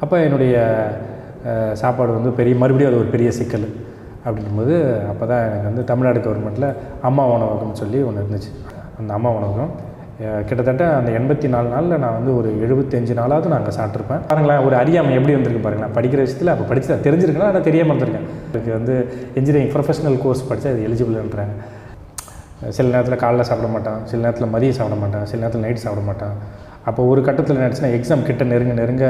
அப்போ என்னுடைய சாப்பாடு வந்து மறுபடியும் அது ஒரு பெரிய சிக்கல். அப்படிங்கும்போது அப்போ தான் எனக்கு வந்து தமிழ்நாடு கவர்மெண்ட்டில் அம்மா உணவகம்னு சொல்லி ஒன்று இருந்துச்சு. அந்த அம்மா உணவகம் கிட்டத்தட்ட அந்த 84 நாளில் நான் வந்து ஒரு 75 நாளாவது நான் அங்கே சாப்பிட்ருப்பேன். பாருங்களேன், ஒரு அறியாமை எப்படி வந்திருக்கு பாருங்களேன். படிக்கிற விஷயத்தில் அப்போ படித்து தெரிஞ்சிருக்கேன், ஆனால் தெரியாமல் இருந்திருக்கேன். எனக்கு வந்து இன்ஜினியரிங் ப்ரொஃபஷனல் கோர்ஸ் படித்தா இது எலிஜிபிள்ன்றாங்க. சில நேரத்தில் காலைல சாப்பிட மாட்டான், சில நேரத்தில் மதியம் சாப்பிட மாட்டான், சில நேரத்தில் நைட் சாப்பிட மாட்டான். அப்போ ஒரு கட்டத்தில் நினச்சினா எக்ஸாம் கிட்ட நெருங்க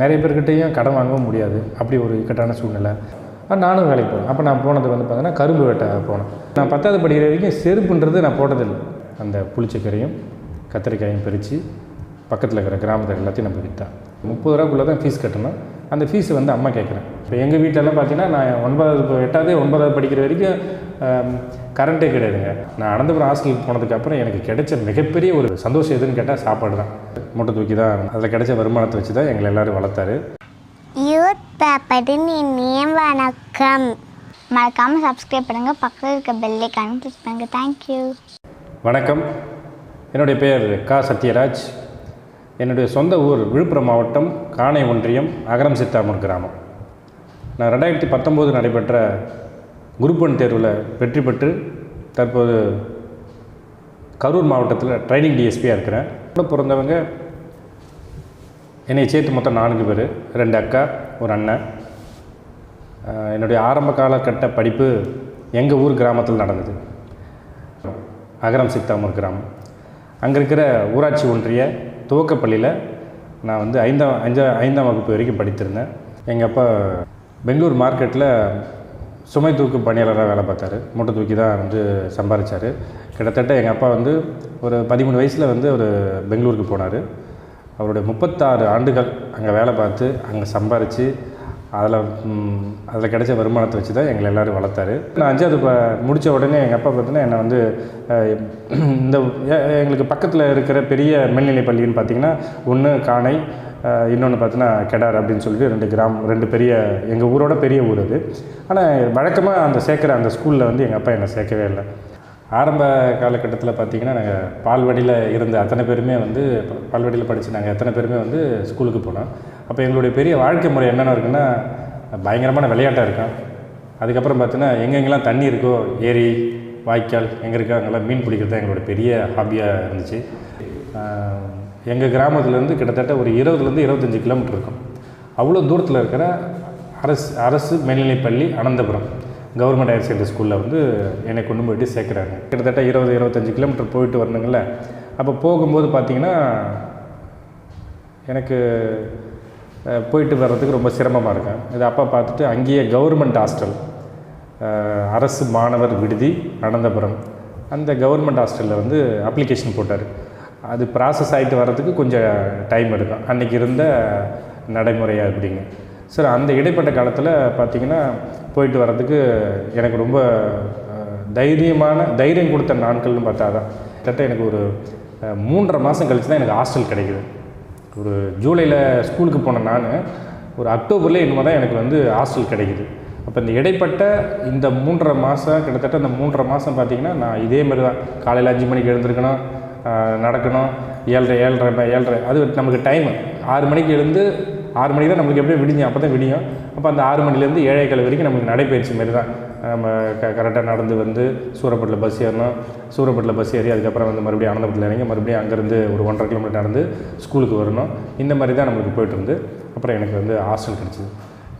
நிறைய பேர்கிட்டையும் கடன் வாங்கவும் முடியாது. அப்படி ஒரு இக்கட்டான சூழ்நிலை. நானும் வேலைக்கு போனேன். அப்போ நான் போனது வந்து பார்த்தீங்கன்னா கரும்பு வெட்ட போனேன். நான் 10வது படிக்கிற வரைக்கும் செருப்புன்றது நான் போட்டதில்லை. அந்த புளிச்சக்கரையும் கத்திரிக்காயும் பறித்து பக்கத்தில் இருக்கிற கிராமத்தில் எல்லாத்தையும் நம்ம விற்றேன். 30 ரூபாக்குள்ளே தான் ஃபீஸ் கட்டணும். அந்த ஃபீஸ் வந்து அம்மா கேட்குறேன். இப்போ எங்கள் வீட்டிலலாம் பார்த்தீங்கன்னா நான் 8வது படிக்கிற வரைக்கும் கரண்ட்டே கிடையாதுங்க. நான் அனந்தபுரம் ஹாஸ்டலுக்கு போனதுக்கப்புறம் எனக்கு கிடைச்ச மிகப்பெரிய ஒரு சந்தோஷம் எதுன்னு கேட்டால் சாப்பாடு தான். மூட்டை தூக்கி தான் அதில் கிடைச்ச வருமானத்தை வச்சு தான் எங்களை எல்லோரும் வளர்த்தாரு. யூத் பேப்பரின் இனிய வணக்கம். மறக்காமல் சப்ஸ்கிரைப் பண்ணுங்கள், பக்கத்தில் இருக்க பெல் ஐகானை கிளிக் பண்ணுங்கள். தேங்க்யூ. வணக்கம். என்னுடைய பெயர் க. சத்யராஜ். என்னுடைய சொந்த ஊர் விழுப்புரம் மாவட்டம் காணை ஒன்றியம் அகரம் சித்தாமூர் கிராமம். நான் 2019 நடைபெற்ற குரூப் 1 தேர்வில் வெற்றி பெற்று தற்போது கரூர் மாவட்டத்தில் ட்ரைனிங் டிஎஸ்பியாக இருக்கிறேன். கூட பிறந்தவங்க என்னை சேர்த்து மொத்தம் 4 பேர், 2 அக்கா, ஒரு அண்ணன். என்னுடைய ஆரம்ப காலகட்ட படிப்பு எங்கள் ஊர் கிராமத்தில் நடந்தது. அகரம் சித்தாமூர் கிராமம். அங்கே இருக்கிற ஊராட்சி ஒன்றிய துவக்கப்பள்ளியில் நான் வந்து 5ஆம் வகுப்பு வரைக்கும் படித்திருந்தேன். எங்கள் அப்பா பெங்களூர் மார்க்கெட்டில் சுமை தூக்கு பணியாளராக வேலை பார்த்தாரு. மூட்டை தூக்கி தான் வந்து சம்பாதிச்சார். கிட்டத்தட்ட எங்கள் அப்பா வந்து ஒரு 13 வயசில் வந்து ஒரு பெங்களூருக்கு போனார். அவருடைய 36 ஆண்டுகள் அங்கே வேலை பார்த்து அங்கே சம்பாரித்து அதில் கிடைச்ச வருமானத்தை வச்சு தான் எங்களை எல்லோரும் வளர்த்தாரு. நான் 5வது முடித்த உடனே எங்கள் அப்பா பார்த்தீங்கன்னா என்னை வந்து எங்களுக்கு பக்கத்தில் இருக்கிற பெரிய மேல்நிலைப் பள்ளின்னு பார்த்திங்கன்னா ஒன்று காணை, இன்னொன்று பார்த்தீங்கன்னா கெடார் அப்படின்னு சொல்லிட்டு 2 பெரிய எங்கள் ஊரோட பெரிய ஊர் அது. ஆனால் வழக்கமாக அந்த ஸ்கூலில் வந்து எங்கள் அப்பா என்னை சேர்க்கவே இல்லை. ஆரம்ப காலகட்டத்தில் பார்த்திங்கன்னா நாங்கள் பால்வாடியில் இருந்த அத்தனை பேருமே வந்து பால்வாடியில் படித்து நாங்கள் எத்தனை பேருமே வந்து ஸ்கூலுக்கு போனோம். அப்போ எங்களுடைய பெரிய வாழ்க்கை முறை என்னென்ன இருக்குன்னா, பயங்கரமான விளையாட்டாக இருக்கும். அதுக்கப்புறம் பார்த்தீங்கன்னா எங்கெங்கெல்லாம் தண்ணி இருக்கோ, ஏரி வாய்க்கால் எங்கே இருக்கோ அங்கெல்லாம் மீன் பிடிக்கிறது தான் எங்களோட பெரிய ஹாபியாக இருந்துச்சு. எங்கள் கிராமத்துலேருந்து கிட்டத்தட்ட ஒரு 20 to 25 கிலோமீட்டர் இருக்கும். அவ்வளோ தூரத்தில் இருக்கிற அரசு மேல்நிலைப்பள்ளி அனந்தபுரம் கவர்மெண்ட் ஹையர் செகண்டரி ஸ்கூலில் வந்து என்னை கொண்டு போய்ட்டு சேர்க்குறாங்க. கிட்டத்தட்ட 20-25 கிலோமீட்டர் போயிட்டு வரணுங்கள. அப்போ போகும்போது பார்த்திங்கன்னா எனக்கு போயிட்டு வர்றதுக்கு ரொம்ப சிரமமாக இருக்கும். இது அப்பா பார்த்துட்டு அங்கேயே கவர்மெண்ட் ஹாஸ்டல், அரசு மாணவர் விடுதி அனந்தபுரம், அந்த கவர்மெண்ட் ஹாஸ்டலில் வந்து அப்ளிகேஷன் போட்டார். அது ப்ராசஸ் ஆகிட்டு வர்றதுக்கு கொஞ்சம் டைம் எடுக்கும், அன்றைக்கி இருந்த நடைமுறையாக அப்படிங்க. சரி, அந்த இடைப்பட்ட காலத்தில் பார்த்திங்கன்னா போயிட்டு வர்றதுக்கு எனக்கு ரொம்ப தைரியம் கொடுத்த நாட்கள்னு பார்த்தா தான் கிட்டத்தட்ட எனக்கு ஒரு 3.5 மாதம் கழித்து தான் எனக்கு ஹாஸ்டல் கிடைக்குது. ஒரு ஜூலையில் ஸ்கூலுக்கு போன நான் ஒரு அக்டோபரில் என்னமோ தான் எனக்கு வந்து ஹாஸ்டல் கிடைக்குது. அப்போ இந்த இடைப்பட்ட இந்த 3.5 மாதம் கிட்டத்தட்ட இந்த 3.5 மாதம் பார்த்திங்கன்னா நான் இதே மாதிரி தான் காலையில் 5 மணிக்கு எழுந்திருக்கணும், நடக்கணும், 7:30 அது நமக்கு டைமு 6 மணிக்கு எழுந்து 6 மணிக்கு தான் நம்மளுக்கு எப்படியும் விடியும், அப்போ தான் விடியும். அப்போ அந்த 6 மணிலேருந்து 7:15 வரைக்கும் நமக்கு நடைப்பயிற்சி மாரி தான். நம்ம கரெக்டாக நடந்து வந்து சூரப்பட்டில் பஸ் ஏறணும், சூரப்பட்டில் பஸ் ஏறி அதுக்கப்புறம் வந்து மறுபடியும் அனந்தபுரத்தில் இறங்கி மறுபடியும் அங்கேருந்து ஒரு 1.5 கிலோமீட்டர் நடந்து ஸ்கூலுக்கு வரணும். இந்த மாதிரி தான் நம்மளுக்கு போய்ட்டு இருந்து அப்புறம் எனக்கு வந்து ஹாஸ்டல் கிடச்சிது.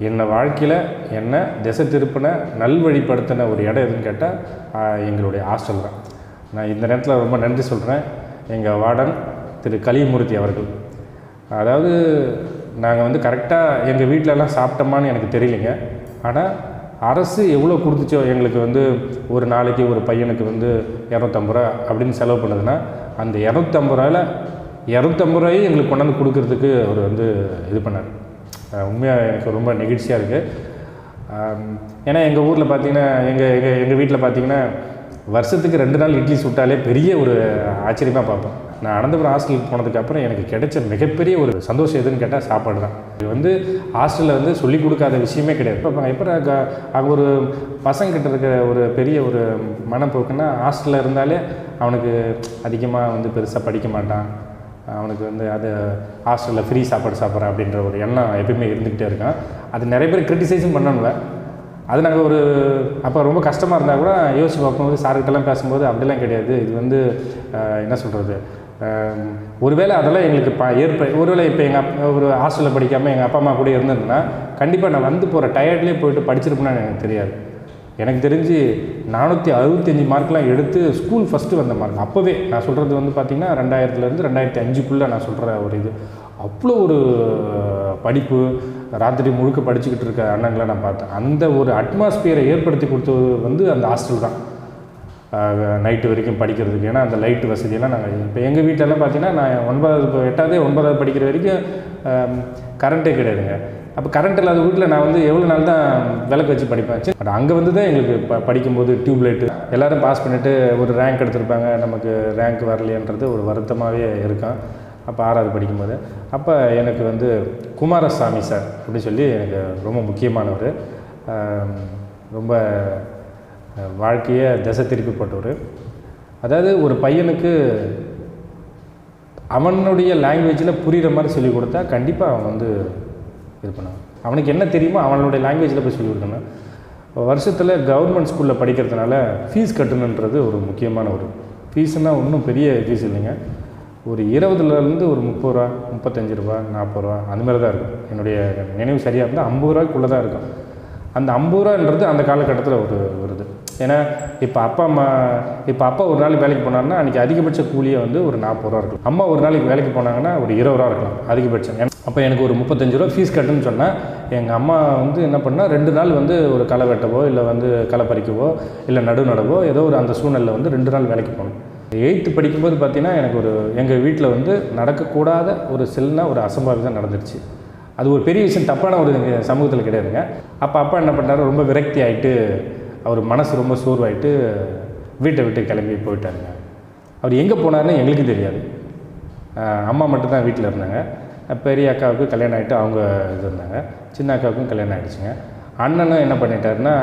என்னை வாழ்க்கையில் என்ன திசை திருப்பின நல்வழிப்படுத்தின ஒரு இடம் எதுன்னு கேட்டால் எங்களுடைய ஹாஸ்டல் தான். நான் இந்த நேரத்தில் ரொம்ப நன்றி சொல்கிறேன் எங்கள் வார்டன் திரு கலியமூர்த்தி அவர்கள். அதாவது நாங்கள் வந்து கரெக்டாக எங்கள் வீட்டிலலாம் சாப்பிட்டோமான்னு எனக்கு தெரியலைங்க. ஆனால் அரசு எவ்வளோ கொடுத்துச்சோ எங்களுக்கு வந்து ஒரு நாளைக்கு ஒரு பையனுக்கு வந்து 250 ரூபா அப்படின்னு செலவு பண்ணுதுன்னா அந்த 250 ரூபாயும் எங்களுக்கு கொண்டாந்து கொடுக்கறதுக்கு அவர் வந்து இது பண்ணார். உண்மையாக எனக்கு ரொம்ப நெகிழ்ச்சியாக இருக்குது. ஏன்னா எங்கள் ஊரில் பார்த்திங்கன்னா எங்கள் வீட்டில் பார்த்திங்கன்னா வருஷத்துக்கு 2 நாள் இட்லி சுட்டாலே பெரிய ஒரு ஆச்சரியமாக பார்ப்போம். நான் அனந்தபுரம் ஹாஸ்டலுக்கு போனதுக்கப்புறம் எனக்கு கிடைச்ச மிகப்பெரிய ஒரு சந்தோஷம் எதுன்னு கேட்டால் சாப்பாடு தான். இது வந்து ஹாஸ்டலில் வந்து சொல்லிக் கொடுக்காத விஷயமே கிடையாது. இப்போ அங்கே ஒரு பசங்கிட்ட இருக்கிற ஒரு பெரிய ஒரு மனப்போக்குன்னா ஹாஸ்டலில் இருந்தாலே அவனுக்கு அதிகமாக வந்து பெருசாக படிக்க மாட்டான், அவனுக்கு வந்து அது ஹாஸ்டலில் ஃப்ரீ சாப்பாடு சாப்பிட்றேன் அப்படின்ற ஒரு எண்ணம் எப்பயுமே இருந்துக்கிட்டே இருக்கான். அது நிறைய பேர் கிரிட்டிசைஸும் பண்ணணும்ல. அது நாங்கள் ஒரு அப்போ ரொம்ப கஷ்டமாக இருந்தால் கூட யோசிச்சு பார்க்கும்போது சார்கிட்டலாம் பேசும்போது அப்படிலாம் கிடையாது. இது வந்து என்ன சொல்கிறது, ஒருவேளை அதெல்லாம் எங்களுக்கு ஒருவேளை இப்போ எங்கள் ஒரு ஹாஸ்டலில் படிக்காமல் எங்கள் அப்பா அம்மா கூட இருந்ததுன்னா கண்டிப்பாக நான் வந்து போகிற டயர்ட்லேயே போயிட்டு படிச்சிருப்பேன்னு எனக்கு தெரியாது. எனக்கு தெரிஞ்சு 465 மார்க்லாம் எடுத்து ஸ்கூல் ஃபஸ்ட்டு வந்த மார்க். அப்போவே நான் சொல்கிறது வந்து பார்த்திங்கன்னா 2000லேருந்து 2005க்குள்ளே நான் சொல்கிற ஒரு இது. அவ்வளோ ஒரு படிப்பு, ராத்திரி முழுக்க படிச்சுக்கிட்டு இருக்க அண்ணங்களை நான் பார்த்தேன். அந்த ஒரு அட்மாஸ்பியரை ஏற்படுத்தி கொடுத்தது வந்து அந்த ஹாஸ்டல் தான். நைட்டு வரைக்கும் படிக்கிறதுக்கு. ஏன்னா அந்த லைட்டு வசதியெல்லாம் நாங்கள் இப்போ எங்கள் வீட்டிலலாம் பார்த்தீங்கன்னா நான் 8வது படிக்கிற வரைக்கும் கரண்ட்டே கிடையாதுங்க. அப்போ கரண்ட் இல்லாத வீட்டில் நான் வந்து எவ்வளோ நாள் தான் விளக்கு வச்சு படிப்பேன். பட் அங்கே வந்து தான் எங்களுக்கு படிக்கும்போது டியூப்லைட்டு எல்லோரும் பாஸ் பண்ணிவிட்டு ஒரு ரேங்க் எடுத்திருப்பாங்க, நமக்கு ரேங்க் வரலையன்றது ஒரு வருத்தமாகவே இருக்கும். அப்போ 6வது படிக்கும்போது அப்போ எனக்கு வந்து குமாரசாமி சார் அப்படின்னு சொல்லி எனக்கு ரொம்ப முக்கியமானவர். ரொம்ப வாழ்க்கையை திசை திருப்பி போட்டவர். அதாவது ஒரு பையனுக்கு அவனுடைய லாங்குவேஜில் புரிகிற மாதிரி சொல்லிக் கொடுத்தா கண்டிப்பாக அவன் வந்து இது பண்ணுவான். அவனுக்கு என்ன தெரியுமோ அவனுடைய லாங்குவேஜில் போய் சொல்லிக் கொடுக்கணும். வருஷத்தில் கவர்மெண்ட் ஸ்கூலில் படிக்கிறதுனால ஃபீஸ் கட்டணுன்றது ஒரு முக்கியமான ஒரு ஃபீஸுனால் ஒன்றும் பெரிய ஃபீஸ் இல்லைங்க. ஒரு 20லேருந்து ஒரு 30 ரூபா, 35 ரூபா, 40 ரூபா அந்த மாதிரி தான் இருக்கும். என்னுடைய நினைவு சரியாக இருந்தால் 50 ரூபாய்க்குள்ளே தான் இருக்கும். அந்த 50 ரூபான்றது அந்த காலகட்டத்தில் ஒரு வருது. ஏன்னா இப்போ அப்பா ஒரு நாளைக்கு வேலைக்கு போனாங்கன்னா அன்றைக்கி அதிகபட்ச கூலியை வந்து ஒரு 40 ரூபா இருக்கும். அம்மா ஒரு நாளைக்கு வேலைக்கு போனாங்கன்னா ஒரு 20 ரூபா இருக்கலாம் அதிகபட்சம். அப்போ எனக்கு ஒரு 35 ரூபா ஃபீஸ் கட்டுன்னு சொன்னால் எங்கள் அம்மா வந்து என்ன பண்ணால் 2 நாள் வந்து ஒரு களை வெட்டவோ இல்லை வந்து களை பறிக்கவோ இல்லை நடவோ ஏதோ ஒரு அந்த சூழ்நிலை வந்து 2 நாள் வேலைக்கு போகணும். 8th படிக்கும்போது பார்த்திங்கன்னா எனக்கு எங்கள் வீட்டில் வந்து நடக்கக்கூடாத ஒரு ஒரு அசம்பாவிதம் நடந்துருச்சு. அது ஒரு பெரிய விஷயம், தப்பான ஒரு சமூகத்தில் கிடையாதுங்க. அப்போ அப்பா என்ன பண்ணார், ரொம்ப விரக்தி ஆகிட்டு அவர் மனசு ரொம்ப சோர்வாயிட்டு வீட்டை விட்டு கிளம்பி போயிட்டாருங்க. அவர் எங்கே போனார்னு எங்களுக்கும் தெரியாது. அம்மா மட்டும்தான் வீட்டில் இருந்தாங்க. பெரிய அக்காவுக்கு கல்யாணம் ஆகிட்டு அவங்க இது இருந்தாங்க. சின்ன அக்காவுக்கும் கல்யாணம் ஆகிடுச்சிங்க. அண்ணனும் என்ன பண்ணிட்டாருன்னா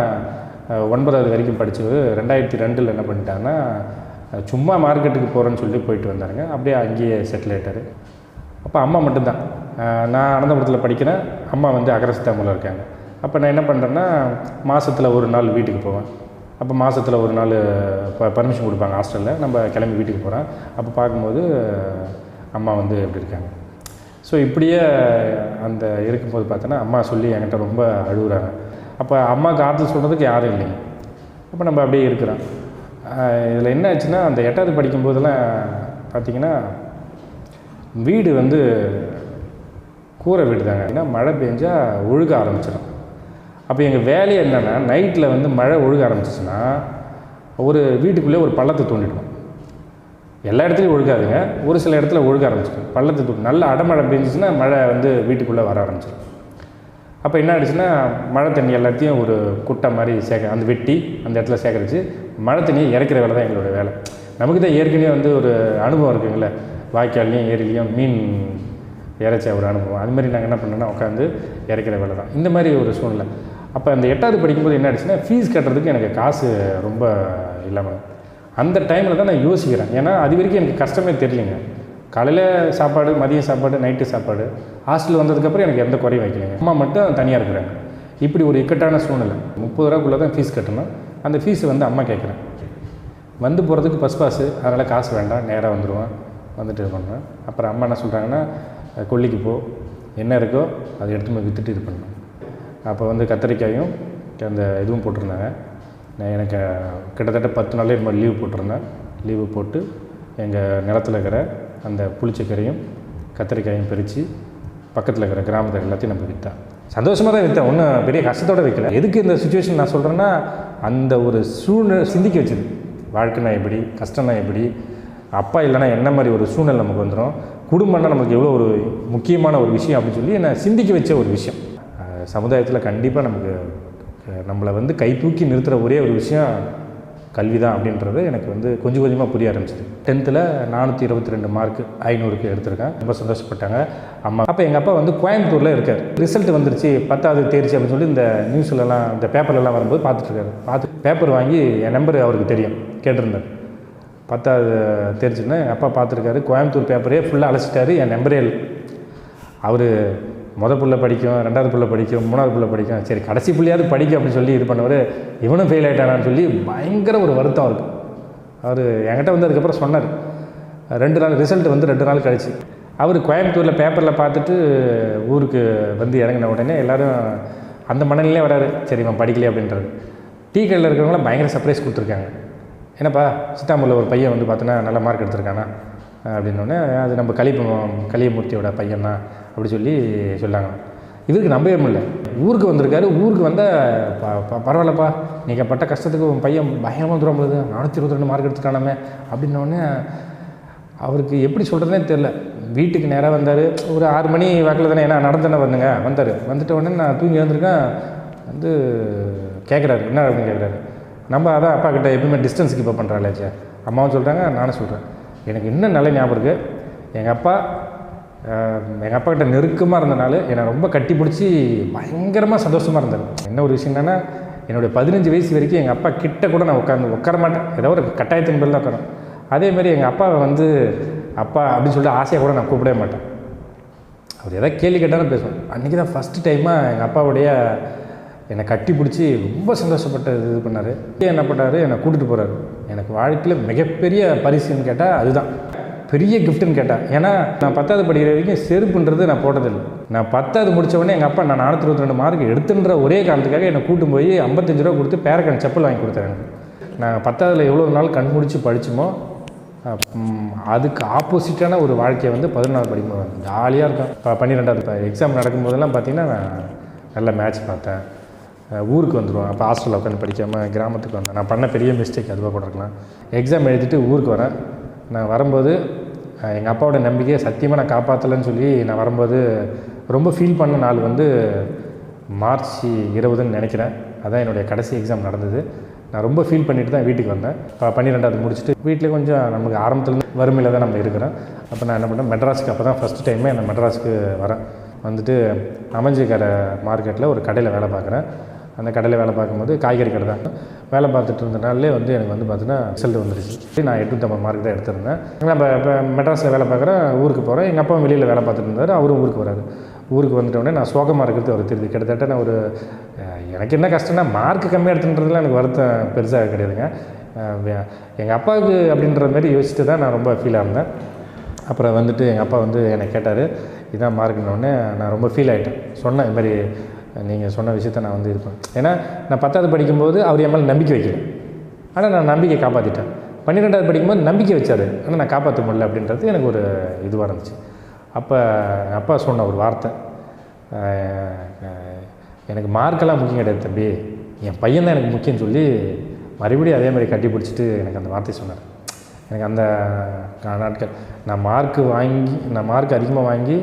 9வது வரைக்கும் படித்தவர் 2002 என்ன பண்ணிட்டாருன்னா சும்மா மார்க்கெட்டுக்கு போகிறேன்னு சொல்லி போயிட்டு வந்தாருங்க. அப்படியே அங்கேயே செட்டில் ஆகிட்டார். அப்போ அம்மா மட்டும்தான். நான் அனந்தபுரத்தில் படிக்கிறேன், அம்மா வந்து அகரஸ்தாமில் இருக்காங்க. அப்போ நான் என்ன பண்ணுறேன்னா மாதத்தில் ஒரு நாள் வீட்டுக்கு போவேன். அப்போ மாதத்தில் ஒரு நாள் பர்மிஷன் கொடுப்பாங்க ஹாஸ்டலில், நம்ம கிளம்பி வீட்டுக்கு போகிறேன். அப்போ பார்க்கும்போது அம்மா வந்து எப்படி இருக்காங்க. ஸோ இப்படியே அந்த இருக்கும்போது பார்த்தோன்னா அம்மா சொல்லி என்கிட்ட ரொம்ப அழுகுறாங்க. அப்போ அம்மாவுக்கு ஆறுதல் சொல்கிறதுக்கு யாரும் இல்லைங்க. அப்போ நம்ம அப்படியே இருக்கிறோம். இதில் என்ன ஆச்சுன்னா அந்த 8வது படிக்கும்போதெல்லாம் பார்த்திங்கன்னா வீடு வந்து கூரை வீடு தாங்க. ஏன்னா மழை பெஞ்சால் ஒழுக ஆரம்பிச்சிடும். அப்போ எங்கள் வேலையை என்னென்னா நைட்டில் வந்து மழை ஒழுக ஆரம்பிச்சிச்சுன்னா ஒரு வீட்டுக்குள்ளே ஒரு பள்ளத்தை தோண்டிடுவோம். எல்லா இடத்துலையும் ஒழுகாதுங்க, ஒரு சில இடத்துல ஒழுக ஆரம்பிச்சிடும். பள்ளத்தை தோண்டி நல்ல அடமழை பெஞ்சிச்சுன்னா மழை வந்து வீட்டுக்குள்ளே வர ஆரம்பிச்சிடும். அப்போ என்ன ஆகிடுச்சுன்னா மழை தண்ணி எல்லாத்தையும் ஒரு குட்டை மாதிரி அந்த வெட்டி அந்த இடத்துல சேகரித்து மழை தண்ணியை இறக்கிற வேலை தான் எங்களோட வேலை. நமக்கு தான் ஏற்கனவே வந்து ஒரு அனுபவம் இருக்குங்களே, வாய்க்கால்லையும் ஏரிலையும் மீன் இறைச்ச ஒரு அனுபவம். அதுமாதிரி நாங்கள் என்ன பண்ணோன்னா உட்காந்து இறக்கிற வேலை தான். இந்த மாதிரி ஒரு சூழ்நிலை. அப்போ அந்த 8வது படிக்கும்போது என்ன ஆகிடுச்சுன்னா ஃபீஸ் கட்டுறதுக்கு எனக்கு காசு ரொம்ப இல்லாமல் அந்த டைமில் தான் நான் யோசிக்கிறேன். ஏன்னா அது வரைக்கும் எனக்கு கஷ்டமே தெரியலைங்க. காலையில் சாப்பாடு, மதியம் சாப்பாடு, நைட்டு சாப்பாடு. ஹாஸ்டல் வந்ததுக்கப்புறம் எனக்கு எந்த குறையும் வைக்கலைங்க. அம்மா மட்டும் தனியாக இருக்கிறாங்க. இப்படி ஒரு இக்கட்டான சூழ்நிலை. 30 ரூபாக்குள்ளே தான் ஃபீஸ் கட்டணும். அந்த ஃபீஸ் வந்து அம்மா கேட்குறேன். வந்து போகிறதுக்கு பஸ் பாஸு, அதனால் காசு வேண்டாம், நேராக வந்துடுவேன், வந்துட்டு இது பண்ணுவேன். அப்புறம் அம்மா என்ன சொல்கிறாங்கன்னா கொல்லிக்கு போ, என்ன இருக்கோ அதை எடுத்து போய் விற்றுட்டு இது பண்ணணும். அப்போ வந்து கத்திரிக்காயும் அந்த இதுவும் போட்டிருந்தாங்க. நான் எனக்கு கிட்டத்தட்ட 10 நாளே இது மாதிரி லீவு போட்டிருந்தேன். லீவு போட்டு எங்கள் நிலத்தில் இருக்கிற அந்த புளிச்சக்கரையும் கத்திரிக்காயும் பிரித்து பக்கத்தில் இருக்கிற கிராமத்தில் எல்லாத்தையும் நம்ம விற்றேன். சந்தோஷமாக தான் விற்றேன், ஒன்றும் பெரிய கஷ்டத்தோடு வைக்கல. எதுக்கு இந்த சுச்சுவேஷன் நான் சொல்கிறேன்னா அந்த ஒரு சூழ்நிலை சிந்திக்க வச்சுது. வாழ்க்கைனா எப்படி, கஷ்டம்னா எப்படி, அப்பா இல்லைனா என்ன மாதிரி ஒரு சூழ்நிலை நமக்கு வந்துடும், குடும்பம்னா நமக்கு எவ்வளோ ஒரு முக்கியமான ஒரு விஷயம் அப்படின்னு சொல்லி என்னை சிந்திக்க வச்ச ஒரு விஷயம். சமுதாயத்தில் கண்டிப்பாக நம்மளை வந்து கை தூக்கி நிறுத்துகிற ஒரே ஒரு விஷயம் கல்வி தான் அப்படின்றது எனக்கு வந்து கொஞ்சம் கொஞ்சமாக புரிய ஆரம்பிச்சிது. 10th 422 மார்க்கு 500க்கு எடுத்திருக்கேன். ரொம்ப சந்தோஷப்பட்டாங்க அம்மா. அப்போ எங்கள் அப்பா வந்து கோயம்புத்தூரில் இருக்கார். ரிசல்ட் வந்துருச்சு, 10வது தேர்ச்சி அப்படின்னு சொல்லி இந்த நியூஸ்லலாம் இந்த பேப்பர்லலாம் வரும்போது பார்த்துட்ருக்காரு. பேப்பர் வாங்கி என் நம்பர் அவருக்கு தெரியும், கேட்டிருந்தார். 10வது தெரிஞ்சுன்னா எங்கள் அப்பா பார்த்துருக்காரு. கோயம்புத்தூர் பேப்பரே ஃபுல்லாக அழைச்சிட்டாரு. என் நம்பரே இல்லை. அவர் மொதல் புள்ள படிக்கும், 2வது புள்ள படிக்கும், 3வது புள்ள படிக்கும், சரி கடைசி புள்ளையாவது படிக்கும் அப்படின்னு சொல்லி இது பண்ணவர். இவனும் ஃபெயில் ஆகிட்டானான்னு சொல்லி பயங்கர ஒரு வருத்தம் இருக்குது. அவர் என்கிட்ட வந்து அதுக்கப்புறம் சொன்னார். 2 நாள் ரிசல்ட் வந்து 2 நாள் கழிச்சு அவர் கோயம்புத்தூரில் பேப்பரில் பார்த்துட்டு ஊருக்கு வந்து இறங்கின உடனே எல்லோரும் அந்த மனநிலையே வராரு. சரி இவன் படிக்கலையே அப்படின்றது. டீ கடையில் இருக்கிறவங்களாம் பயங்கர சர்ப்ரைஸ் கொடுத்துருக்காங்க. என்னப்பா சித்தாமூரில் ஒரு பையன் வந்து பார்த்தோன்னா நல்ல மார்க் எடுத்திருக்கானா அப்படின்னோடனே அது நம்ம கலியமூர்த்தியோட பையன் தான் அப்படி சொல்லி சொல்லாங்க. இவருக்கு நம்பவே முடியல. ஊருக்கு வந்திருக்காரு. ஊருக்கு வந்தால் பரவாயில்லப்பா நீங்கள் பட்ட கஷ்டத்துக்கு உன் பையன் பயங்கரமாக தூரம் போகுது, 422 மார்க் எடுத்துட்டானாமே அப்படின்னோடனே அவருக்கு எப்படி சொல்கிறதுனே தெரில. வீட்டுக்கு நேராக வந்தார். ஒரு 6 மணி வாக்கில் தானே, ஏன்னா நடந்தானே வந்துங்க வந்தார். வந்துட்ட உடனே நான் தூங்கி எழுந்திருக்கேன். வந்து கேட்குறாரு என்ன அப்படின்னு கேட்குறாரு. நம்ம அதான் அப்பா கிட்ட எப்பவுமே டிஸ்டன்ஸ் கீப் அப் பண்ணுறாளேச்சே. அம்மாவும் சொல்கிறாங்க, நானும் சொல்கிறேன். எனக்கு இன்னும் நல்ல ஞாபகம் இருக்குது. எங்கள் அப்பா கிட்ட நெருக்கமாக இருந்தனால என்னை ரொம்ப கட்டி பிடிச்சி பயங்கரமாக சந்தோஷமாக இருந்தார். என்ன ஒரு விஷயம் என்னென்னா, என்னுடைய 15 வயசு வரைக்கும் எங்கள் அப்பா கிட்ட கூட நான் உட்கார மாட்டேன். ஏதோ ஒரு கட்டாயத்தின் பேர் தான் உட்காரும். அதேமாதிரி எங்கள் அப்பாவை வந்து அப்பா அப்படின்னு சொல்லிட்டு ஆசையாக கூட நான் கூப்பிடவே மாட்டேன். அவர் எதாவது கேள்வி கேட்டாலும் பேசுவேன். அன்றைக்கி தான் ஃபஸ்ட்டு டைமாக எங்கள் அப்பாவுடைய என்னை கட்டி பிடிச்சி ரொம்ப சந்தோஷப்பட்டு இது பண்ணார். என்ன பண்ணார், என்னை கூட்டிகிட்டு போகிறாரு. எனக்கு வாழ்க்கையில் மிகப்பெரிய பரிசுன்னு கேட்டால் அதுதான், பெரிய கிஃப்ட்டுன்னு கேட்டால். ஏன்னா நான் 10வது படிக்கிற வரைக்கும் செருப்புன்றது நான் போட்டதில்லை. நான் 10வது முடித்த உடனே எங்கள் அப்பா நான் 422 மார்க் எடுத்துன்ற ஒரே காரணத்துக்காக என்னை கூட்டும் போய் 55 ரூபா கொடுத்து பேரக்கான் செப்பல் வாங்கி கொடுத்தாரு எனக்கு. நான் 10வதில் எவ்வளோ நாள் கண் முடிச்சு படித்தோமோ அதுக்கு ஆப்போசிட்டான ஒரு வாழ்க்கையை வந்து 11வது படிக்கும்போது ஜாலியாக இருக்கும். இப்போ 12வது எக்ஸாம் நடக்கும்போதெல்லாம் பார்த்திங்கன்னா நான் நல்ல மேட்ச் பார்த்தேன். ஊருக்கு வந்துடுவேன். அப்போ ஹாஸ்டலில் உட்காந்து படிக்காமல் கிராமத்துக்கு வந்தேன். நான் பண்ண பெரிய மிஸ்டேக் அதுவாக கூட இருக்கலாம். எக்ஸாம் எழுதிட்டு ஊருக்கு வரேன். நான் வரும்போது எங்கள் அப்பாவோட நம்பிக்கையை சத்தியமாக நான் காப்பாற்றலைன்னு சொல்லி நான் வரும்போது ரொம்ப ஃபீல் பண்ண நாள் வந்து மார்ச் 20ன்னு நினைக்கிறேன். அதான் என்னுடைய கடைசி எக்ஸாம் நடந்தது. நான் ரொம்ப ஃபீல் பண்ணிட்டு தான் வீட்டுக்கு வந்தேன். இப்போ 12வது முடிச்சுட்டு வீட்டில் கொஞ்சம் நமக்கு ஆரம்பத்துலேருந்து வறுமையில் தான் நம்ம இருக்கிறோம். அப்போ நான் என்ன பண்ணேன், மெட்ராஸுக்கு அப்போ தான் ஃபஸ்ட் டைமே நான் மெட்ராஸுக்கு வரேன். வந்துட்டு அமைஞ்சிக்கரை மார்க்கெட்டில் ஒரு கடையில் வேலை பார்க்குறேன். அந்த கடையில் வேலை பார்க்கும்போது காய்கறி கடை தான் வேலை பார்த்துட்டு இருந்தனாலே வந்து எனக்கு வந்து பார்த்தீங்கன்னா ரிசல்ட் வந்துருச்சு. நான் 850 மார்க் தான் எடுத்திருந்தேன். நான் இப்போ மெட்ராஸில் வேலை பார்க்குறேன், ஊருக்கு போகிறேன். எங்கள் அப்பா வெளியில் வேலை பார்த்துட்டு இருந்தார், அவரும் ஊருக்கு வராரு. ஊருக்கு வந்துட்டோடனே நான் சோகமாக இருக்கிறது அவர் தெரியுது. கிட்டத்தட்ட நான் ஒரு எனக்கு என்ன கஷ்டம்னா மார்க் கம்மியாக எடுத்துன்றதுலாம் எனக்கு வருத்தம் பெருசாக கிடையாதுங்க. எங்கள் அப்பாவுக்கு அப்படின்ற மாதிரி யோசிச்சுட்டு தான் நான் ரொம்ப ஃபீலாக இருந்தேன். அப்புறம் வந்துட்டு எங்கள் அப்பா வந்து என்னை கேட்டார், இதான் மார்க்குன்னொடனே நான் ரொம்ப ஃபீல் ஆகிட்டேன். சொன்னேன் இது மாதிரி நீங்கள் சொன்ன விஷயத்த நான் வந்து இருப்பேன். ஏன்னா நான் 10வது படிக்கும்போது அவர் என் மேலே நம்பிக்கை வைக்கல, ஆனால் நான் நம்பிக்கை காப்பாற்றிட்டேன். 12வது படிக்கும்போது நம்பிக்கை வச்சார், ஆனால் நான் காப்பாற்ற முடியல அப்படின்றது எனக்கு ஒரு இதுவாக இருந்துச்சு. அப்போ எங்கள் அப்பா சொன்ன ஒரு வார்த்தை, எனக்கு மார்க்கெல்லாம் முக்கியம் கிடையாது தம்பி, என் பையன் தான் எனக்கு முக்கியம்னு சொல்லி மறுபடியும் அதே மாதிரி கட்டி பிடிச்சிட்டு எனக்கு அந்த வார்த்தை சொன்னார். எனக்கு அந்த நாட்கள் நான் மார்க் அதிகமாக வாங்கி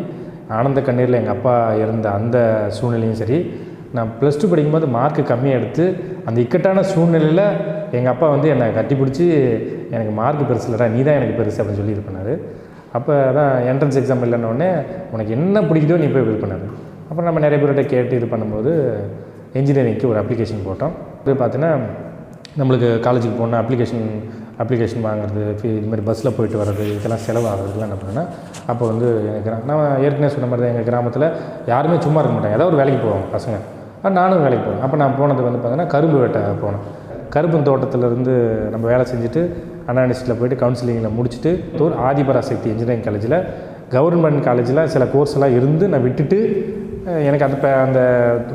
ஆனந்த கண்ணீரில் எங்கள் அப்பா இருந்த அந்த சூழ்நிலையும் சரி, நான் +2 படிக்கும்போது மார்க்கு கம்மியாக எடுத்து அந்த இக்கட்டான சூழ்நிலையில் எங்கள் அப்பா வந்து என்னை கட்டி பிடிச்சி எனக்கு மார்க் பெருசு இல்லைடா, நீ தான் எனக்கு பெருசு அப்படின்னு சொல்லி இது பண்ணார். அப்போ தான் என்ட்ரன்ஸ் எக்ஸாம் இல்லைன்னொடனே உனக்கு என்ன பிடிக்குதோ நீ போய் இது பண்ணார். அப்புறம் நம்ம நிறைய பேர்கிட்ட கேட்டு இது பண்ணும்போது இன்ஜினியரிங்க்கு ஒரு அப்ளிகேஷன் போட்டோம். இது பார்த்தீங்கன்னா நம்மளுக்கு காலேஜுக்கு போனால் அப்ளிகேஷன் வாங்குறது, இதுமாதிரி பஸ்ஸில் போயிட்டு வர்றது, இதெல்லாம் செலவாகிறதுலாம் என்ன பண்ணேன்னா, அப்போ வந்து நான் ஏற்கனவே சொன்ன மாதிரி தான் எங்கள் கிராமத்தில் யாருமே சும்மா இருக்க மாட்டாங்க, ஏதாவது ஒரு வேலைக்கு போவாங்க பசங்க. நானும் வேலைக்கு போவேன். அப்போ நான் போனது வந்து பார்த்தீங்கன்னா கரும்பு வெட்ட போனேன். கரும்பு தோட்டத்திலேருந்து நம்ம வேலை செஞ்சுட்டு அனானிஸ்ட்டில் போய்ட்டு கவுன்சிலிங்கில் முடிச்சுட்டு ஆதிபராசக்தி இன்ஜினியரிங் காலேஜில் கவர்மெண்ட் காலேஜில் சில கோர்ஸ்லாம் இருந்து நான் விட்டுட்டு எனக்கு அந்த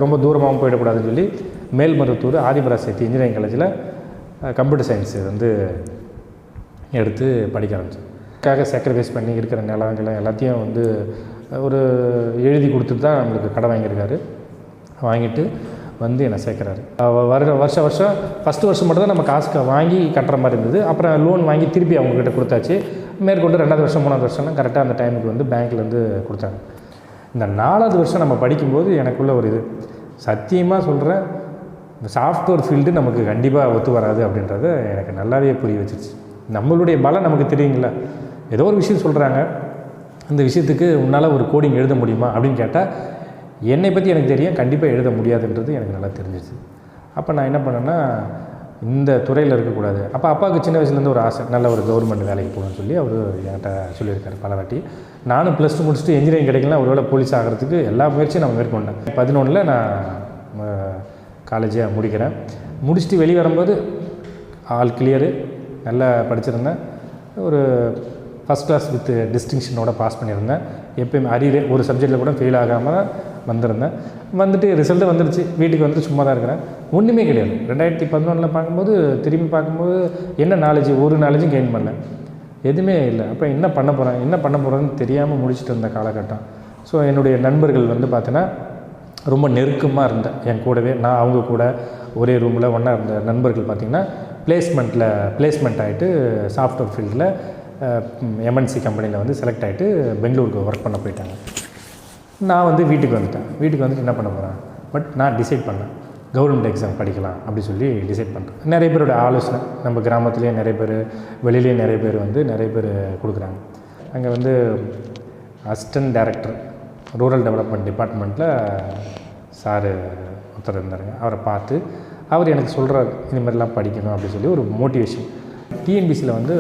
ரொம்ப தூரமாகவும் போயிடக்கூடாதுன்னு சொல்லி மேல்மருவத்தூர் ஆதிபராசக்தி இன்ஜினியரிங் காலேஜில் கம்ப்யூட்டர் சயின்ஸு வந்து எடுத்து படிக்க ஆரம்பித்தேன். அதுக்காக சாக்ரிஃபைஸ் பண்ணி இருக்கிற நிலங்களை எல்லாத்தையும் வந்து ஒரு எழுதி கொடுத்துட்டு தான் நம்மளுக்கு கடை வாங்கியிருக்காரு. வாங்கிட்டு வந்து என்னை சேர்க்குறாரு. வருஷம் ஃபஸ்ட்டு வருஷம் மட்டும் தான் நம்ம காசு வாங்கி கட்டுற மாதிரி இருந்தது. அப்புறம் லோன் வாங்கி திருப்பி அவங்கக்கிட்ட கொடுத்தாச்சு. மேற்கொண்டு 2வது வருஷம் 3வது வருஷம்லாம் கரெக்டாக அந்த டைமுக்கு வந்து பேங்க்லேருந்து கொடுத்தாங்க. இந்த 4வது வருஷம் நம்ம படிக்கும்போது எனக்குள்ள ஒரு இது சத்தியமாக சொல்கிறேன், இந்த சாஃப்ட்வேர் ஃபீல்டு நமக்கு கண்டிப்பாக ஒத்து வராது அப்படின்றத எனக்கு நல்லாவே புரிய வச்சிருச்சு. நம்மளுடைய பலம் நமக்கு தெரியுங்களா, ஏதோ ஒரு விஷயம் சொல்கிறாங்க, அந்த விஷயத்துக்கு உன்னால் ஒரு கோடிங் எழுத முடியுமா அப்படின்னு கேட்டால் என்னை பற்றி எனக்கு தெரியும், கண்டிப்பாக எழுத முடியாதுன்றது எனக்கு நல்லா தெரிஞ்சிச்சு. அப்போ நான் என்ன பண்ணேன்னா இந்த துறையில் இருக்கக்கூடாது. அப்போ அப்பாவுக்கு சின்ன வயசுலேருந்து ஒரு ஆசை, நல்ல ஒரு கவர்மெண்ட் வேலைக்கு போகணும்னு சொல்லி அவர் என்கிட்ட சொல்லியிருக்காரு பல வாட்டி. நானும் +2 முடிச்சுட்டு இன்ஜினியரிங் கிடைக்கலாம், ஒருவேளை போலீஸ் ஆகிறதுக்கு எல்லா முயற்சியும் நான் மேற்கொண்டேன். 11 நான் காலேஜை முடிக்கிறேன். முடிச்சுட்டு வெளியே வரும்போது ஆல் கிளியரு, நல்லா படிச்சிருந்தேன். ஒரு ஃபஸ்ட் கிளாஸ் வித் டிஸ்டிங்ஷனோட பாஸ் பண்ணியிருந்தேன். எப்போயுமே அரியரே ஒரு சப்ஜெக்டில் கூட ஃபெயில் ஆகாமல் வந்திருந்தேன். வந்துட்டு ரிசல்ட்டு வந்துடுச்சு. வீட்டுக்கு வந்துட்டு சும்மா தான் இருக்கிறேன். ஒன்றுமே கிடையாது. 2011 பார்க்கும்போது திரும்பி பார்க்கும்போது என்ன நாலேஜ், ஒரு நாலேஜும் கெயின் பண்ணல, எதுவுமே இல்லை. அப்போ என்ன பண்ண போகிறேன்னு தெரியாமல் முடிச்சுட்டு இருந்த காலகட்டம். ஸோ என்னுடைய நண்பர்கள் வந்து பார்த்தீங்கன்னா ரொம்ப நெருக்கமாக இருந்தேன் என் கூடவே. நான் அவங்க கூட ஒரே ரூமில் ஒன்றா இருந்த நண்பர்கள் பார்த்திங்கன்னா பிளேஸ்மெண்ட் ஆகிட்டு சாஃப்ட்வேர் ஃபீல்டில் எம்என்சி கம்பெனியில் வந்து செலக்ட் ஆகிட்டு பெங்களூருக்கு ஒர்க் பண்ண போயிட்டாங்க. நான் வந்து வீட்டுக்கு வந்துட்டு என்ன பண்ண போகிறேன், பட் நான் டிசைட் பண்ணேன் கவர்மெண்ட் எக்ஸாம் படிக்கலாம் அப்படி சொல்லி டிசைட் பண்ணுறேன். நிறைய பேரோட ஆலோசனை, நம்ம கிராமத்துலேயே நிறைய பேர், வெளியிலேயே நிறைய பேர் வந்து நிறைய பேர் கொடுக்குறாங்க. அங்கே வந்து அசிஸ்டன்ட் டைரக்டர் ரூரல் டெவலப்மெண்ட் டிபார்ட்மெண்ட்டில் சார் ஒருத்தர் இருந்தாருங்க. அவரை பார்த்து அவர் எனக்கு சொல்கிறார், இந்த மாதிரிலாம் படிக்கணும் அப்படின்னு சொல்லி ஒரு மோட்டிவேஷன். டிஎன்பிசியில் வந்து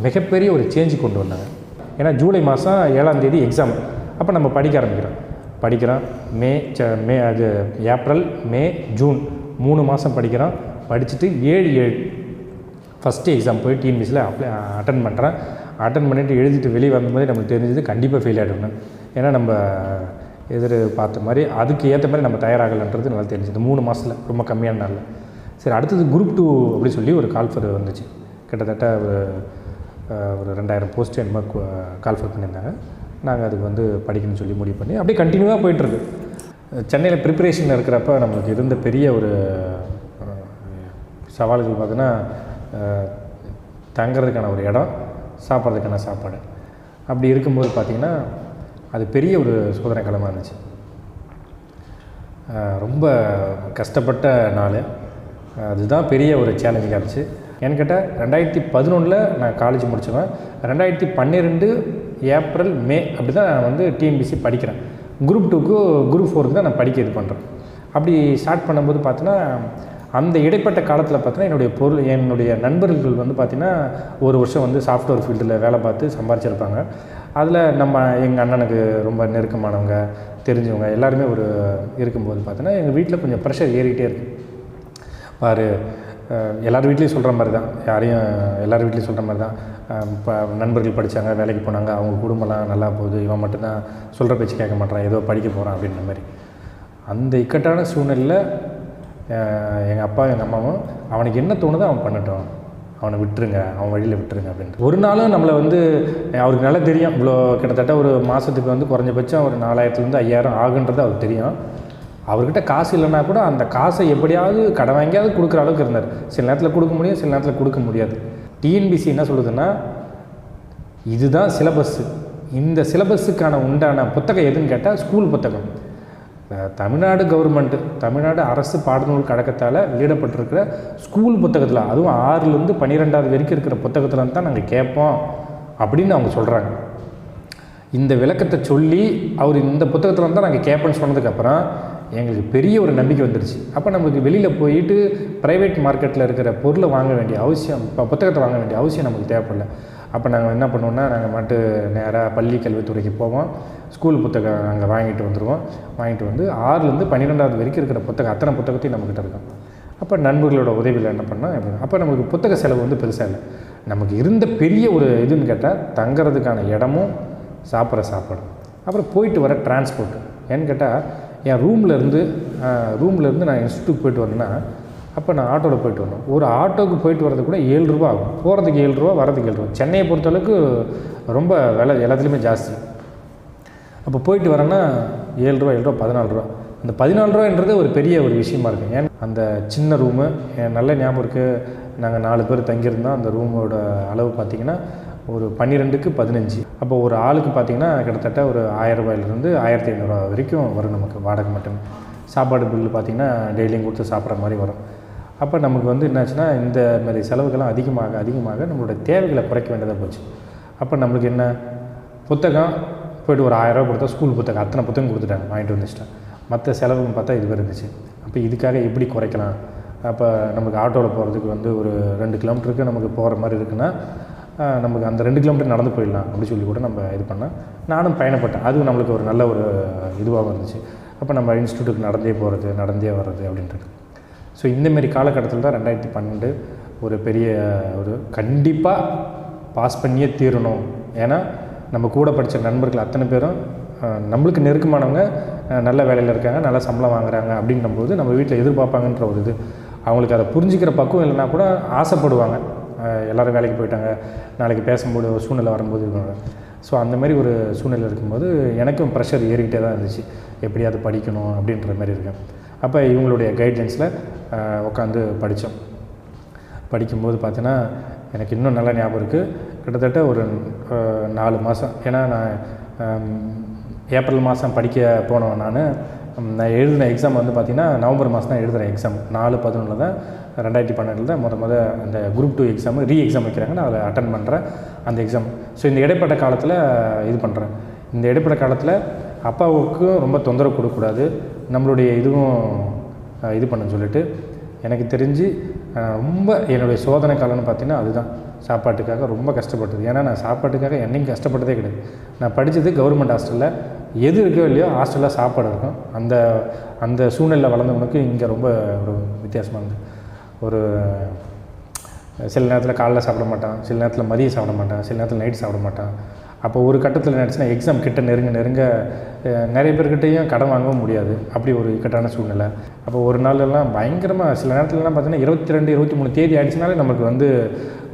மிகப்பெரிய ஒரு சேஞ்சு கொண்டு வந்தாங்க. ஏன்னா ஜூலை மாதம் 7ஆம் தேதி எக்ஸாம். அப்போ நம்ம படிக்கிறோம். ஏப்ரல், மே, ஜூன் 3 மாதம் படிக்கிறோம். படிச்சுட்டு 7/7 ஃபஸ்ட்டு எக்ஸாம் போய் டிஎன்பிசியில் அட்டன் பண்ணிவிட்டு எழுதிட்டு வெளியே வரும்போது நமக்கு தெரிஞ்சது கண்டிப்பாக ஃபெயில் ஆகிடணும். ஏன்னா நம்ம பார்த்த மாதிரி அதுக்கு ஏற்ற மாதிரி நம்ம தயாராகலைன்றது நல்லா தெரிஞ்சுது 3 மாதத்தில், ரொம்ப கம்மியான நாளில். சரி, அடுத்தது குரூப் 2 அப்படி சொல்லி ஒரு கால்ஃபர் வந்துச்சு. கிட்டத்தட்ட ஒரு 2000 போஸ்ட்டு என்னமோ கால்ஃபர் பண்ணியிருந்தாங்க. நாங்கள் அதுக்கு வந்து படிக்கணும்னு சொல்லி முடிவு பண்ணி அப்படியே கண்டினியூவாக போயிட்டுருக்கு. சென்னையில் ப்ரிப்பரேஷன் இருக்கிறப்ப நம்மளுக்கு இருந்த பெரிய ஒரு சவால்கள் பார்த்தீங்கன்னா தங்கிறதுக்கான ஒரு இடம், சாப்பிட்றதுக்கான சாப்பாடு. அப்படி இருக்கும்போது பார்த்திங்கன்னா அது பெரிய ஒரு சோதனை களமாக இருந்துச்சு. ரொம்ப கஷ்டப்பட்ட நாள். அதுதான் பெரிய ஒரு சேலஞ்சிங்காக இருந்துச்சு. ஏன்னு கேட்டால் 2011 நான் காலேஜ் முடிச்சுவேன். 2012 ஏப்ரல், மே அப்படி தான் நான் வந்து டிஎன்பிசி படிக்கிறேன். குரூப் 2க்கு குரூப் 4க்கு தான் நான் படிக்க இது பண்ணுறேன். அப்படி ஸ்டார்ட் பண்ணும்போது பார்த்தீங்கன்னா அந்த இடைப்பட்ட காலத்தில் பார்த்தீங்கன்னா என்னுடைய நண்பர்கள் வந்து பார்த்திங்கன்னா ஒரு வருஷம் வந்து சாஃப்ட்வேர் ஃபீல்டில் வேலை பார்த்து சம்பாரிச்சிருப்பாங்க. அதில் எங்கள் அண்ணனுக்கு ரொம்ப நெருக்கமானவங்க, தெரிஞ்சவங்க எல்லாருமே இருக்கும்போது பார்த்தீங்கன்னா எங்கள் வீட்டில் கொஞ்சம் ப்ரெஷர் ஏறிக்கிட்டே இருக்குது. பாரு, எல்லார் வீட்லேயும் சொல்கிற மாதிரி தான், எல்லார் வீட்லேயும் சொல்கிற மாதிரி தான். இப்போ நண்பர்கள் படித்தாங்க, வேலைக்கு போனாங்க, அவங்க குடும்பம்லாம் நல்லா போகுது, இவன் மட்டும்தான் சொல்கிற பேச்சு கேட்க மாட்டான், ஏதோ படிக்க போகிறான் அப்படின்ற மாதிரி. அந்த இக்கட்டான சூழ்நிலையில் எங்கள் அப்பா எங்கள் அம்மாவும் அவனுக்கு என்ன தோணுதோ அவன் பண்ணட்டும், அவனை விட்டுருங்க, அவன் வழியில் விட்டுருங்க அப்படின்ட்டு. ஒரு நாளும் நம்மளை வந்து அவருக்கு நல்லா தெரியும், இவ்வளோ கிட்டத்தட்ட ஒரு மாதத்துக்கு வந்து குறைஞ்சபட்சம் ஒரு 4000-5000 ஆகுன்றது அவருக்கு தெரியும். அவர்கிட்ட காசு இல்லைன்னா கூட அந்த காசை எப்படியாவது கடை வாங்கியாவது கொடுக்குற அளவுக்கு இருந்தார். சில நேரத்தில் கொடுக்க முடியும், சில நேரத்தில் கொடுக்க முடியாது. டிஎன்பிசி என்ன சொல்லுதுன்னா, இதுதான் சிலபஸ்ஸு, இந்த சிலபஸுக்கான உண்டான புத்தகம் எதுன்னு கேட்டால் ஸ்கூல் புத்தகம். தமிழ்நாடு கவர்மெண்ட்டு, தமிழ்நாடு அரசு பாடநூல் கழகத்தால் வெளியிடப்பட்டிருக்கிற ஸ்கூல் புத்தகத்தில், அதுவும் 6லேருந்து 12வது வரைக்கும் இருக்கிற புத்தகத்தில் தான் நாங்கள் கேட்போம் அப்படின்னு அவங்க சொல்கிறாங்க. இந்த விளக்கத்தை சொல்லி அவர் இந்த புத்தகத்தில் தான் நாங்கள் கேட்போன்னு சொன்னதுக்கப்புறம் எங்களுக்கு பெரிய ஒரு நம்பிக்கை வந்துடுச்சு. அப்போ நம்மளுக்கு வெளியில் போயிட்டு ப்ரைவேட் மார்க்கெட்டில் இருக்கிற பொருளை வாங்க வேண்டிய அவசியம், இப்போ புத்தகத்தை வாங்க வேண்டிய அவசியம் நமக்கு தேவைப்படல. அப்போ நாங்கள் என்ன பண்ணுவோம்னா, நாங்கள் நேராக பள்ளி கல்வித்துறைக்கு போவோம், ஸ்கூல் புத்தகம் நாங்கள் வாங்கிட்டு வந்துடுவோம். வாங்கிட்டு வந்து 6லேருந்து 12வது வரைக்கும் இருக்கிற புத்தகம் அத்தனை புத்தகத்தையும் நம்மக்கிட்ட இருக்கும். அப்போ நண்பர்களோட உதவியில் என்ன பண்ணோம் அப்படின்னா, அப்போ நமக்கு புத்தக செலவு வந்து பெருசாக இல்லை. நமக்கு இருந்த பெரிய ஒரு இதுன்னு கேட்டால் தங்குறதுக்கான இடமும் சாப்பிட்ற சாப்பாடு, அப்புறம் போயிட்டு வர டிரான்ஸ்போர்ட்டு. ஏன்னு கேட்டால் என் ரூம்லேருந்து நான் இன்ஸ்டியூட்டுக்கு போயிட்டு வந்தேன்னா அப்போ நான் ஆட்டோவில் போயிட்டு வரணும். ஒரு ஆட்டோவுக்கு போயிட்டு வரது கூட 7 ரூபா ஆகும். போகிறதுக்கு 7 ரூபா, வரதுக்கு 7 ரூபா. சென்னையை பொறுத்தளவுக்கு ரொம்ப விலை எல்லாத்துலேயுமே ஜாஸ்தி. அப்போ போயிட்டு வரேன்னா 7 ரூபா 14 ரூபா. அந்த 14 ரூபான்றது ஒரு பெரிய ஒரு விஷயமா இருக்குது. ஏன்னா அந்த சின்ன ரூமு நல்ல ஞாபகம் இருக்குது. நாங்கள் 4 பேர் தங்கியிருந்தோம். அந்த ரூமோட அளவு பார்த்திங்கன்னா ஒரு 12க்கு 15. அப்போ ஒரு ஆளுக்கு பார்த்திங்கன்னா கிட்டத்தட்ட ஒரு 1000 ரூபாயிலிருந்து 1500 வரைக்கும் வரும் நமக்கு வாடகை மட்டுமே. சாப்பாடு பில்லு பார்த்திங்கன்னா டெய்லியும் கொடுத்து சாப்பிட்ற மாதிரி வரும். அப்போ நமக்கு வந்து என்னாச்சுன்னா, இந்த மாதிரி செலவுகள்லாம் அதிகமாக நம்மளோட தேவைகளை குறைக்க வேண்டியதாக போச்சு. அப்போ நம்மளுக்கு என்ன, புத்தகம் போய்ட்டு ஒரு 1000 ரூபா கொடுத்தா ஸ்கூல் புத்தகம் அத்தனை புத்தகம் கொடுத்துட்டாங்க, வாங்கிட்டு வந்துச்சிட்டேன். மற்ற செலவுன்னு பார்த்தா இது இருந்துச்சு. அப்போ இதுக்காக எப்படி குறைக்கலாம் அப்போ நமக்கு ஆட்டோவில் போகிறதுக்கு வந்து ஒரு 2 கிலோமீட்டருக்கு நமக்கு போகிற மாதிரி இருக்குன்னா நமக்கு அந்த 2 கிலோமீட்டர் நடந்து போயிடலாம் அப்படி சொல்லி கூட நம்ம இது பண்ணேன். நானும் பயணப்பட்டேன். அதுவும் நம்மளுக்கு ஒரு நல்ல ஒரு இதுவாக இருந்துச்சு. அப்போ நம்ம இன்ஸ்டியூட்டுக்கு நடந்தே போகிறது, நடந்தே வர்றது அப்படின்றது. ஸோ இந்தமாரி காலகட்டத்தில் தான் 2012 ஒரு பெரிய ஒரு கண்டிப்பாக பாஸ் பண்ணியே தீரணும். ஏன்னா நம்ம கூட படித்த நண்பர்கள் அத்தனை பேரும் நம்மளுக்கு நெருக்கமானவங்க நல்ல வேலையில் இருக்காங்க, நல்ல சம்பளம் வாங்குறாங்க அப்படின்னும்போது நம்ம வீட்டில் எதிர்பார்ப்பாங்கன்ற ஒரு இது அவங்களுக்கு அதை புரிஞ்சிக்கிற பக்குவம் இல்லைனா கூட ஆசைப்படுவாங்க. எல்லோரும் வேலைக்கு போயிட்டாங்க, நாளைக்கு பேசும்போது ஒரு சூழ்நிலை வரும்போது இருக்காங்க. ஸோ அந்தமாரி ஒரு சூழ்நிலை இருக்கும்போது எனக்கும் ப்ரெஷர் ஏறிக்கிட்டே தான் இருந்துச்சு. எப்படியாவது படிக்கணும் அப்படின்ற மாதிரி இருக்கேன். அப்போ இவங்களுடைய கைட்லைன்ஸில் உட்காந்து படித்தோம். படிக்கும்போது பார்த்தீங்கன்னா எனக்கு இன்னும் நல்லா ஞாபகம் இருக்குது. கிட்டத்தட்ட ஒரு 4 மாதம். ஏன்னா நான் ஏப்ரல் மாதம் படிக்க போனவன். நான் எழுதின எக்ஸாம் வந்து பார்த்திங்கன்னா நவம்பர் மாதம் தான் எழுதுகிறேன் எக்ஸாம். 4/11 தான் 2012 தான் அந்த குரூப் 2 எக்ஸாம் எக்ஸாம் வைக்கிறாங்க. நான் அதை அட்டன் பண்ணுறேன் அந்த எக்ஸாம். ஸோ இந்த இடைப்பட்ட காலத்தில் இது பண்ணுறேன். இந்த இடைப்பட்ட காலத்தில் அப்பாவுக்கும் ரொம்ப தொந்தரவு கொடுக்கக்கூடாது, நம்மளுடைய இதுவும் இது பண்ண சொல்லிட்டு எனக்கு தெரிஞ்சு ரொம்ப என்னுடைய சோதனை காலம்னு பார்த்திங்கன்னா அதுதான். சாப்பாட்டுக்காக ரொம்ப கஷ்டப்பட்டது. ஏன்னா நான் சாப்பாட்டுக்காக என்னைக்கும் கஷ்டப்பட்டதே கிடையாது. நான் படித்தது கவர்மெண்ட் ஹாஸ்டலில். எது இருக்கோ இல்லையோ ஹாஸ்டலில் சாப்பாடு இருக்கும். அந்த சூழ்நிலையில் வளர்ந்தவனுக்கு இங்கே ரொம்ப ஒரு வித்தியாசமாக இருந்தது. ஒரு சில நேரத்தில் காலைல சாப்பிட மாட்டான், சில நேரத்தில் மதியம் சாப்பிட மாட்டான், சில நேரத்தில் நைட் சாப்பிட மாட்டான். அப்போ ஒரு கட்டத்தில் நினச்சினா எக்ஸாம் கிட்ட நெருங்க நிறைய பேர்கிட்டையும் கடன் வாங்கவும் முடியாது. அப்படி ஒரு இக்கட்டான சூழ்நிலை. அப்போ ஒரு நாளெல்லாம் பயங்கரமாக சில நேரத்துலலாம் பார்த்திங்கன்னா 22, 23 தேதி ஆகிடுச்சினாலே நமக்கு வந்து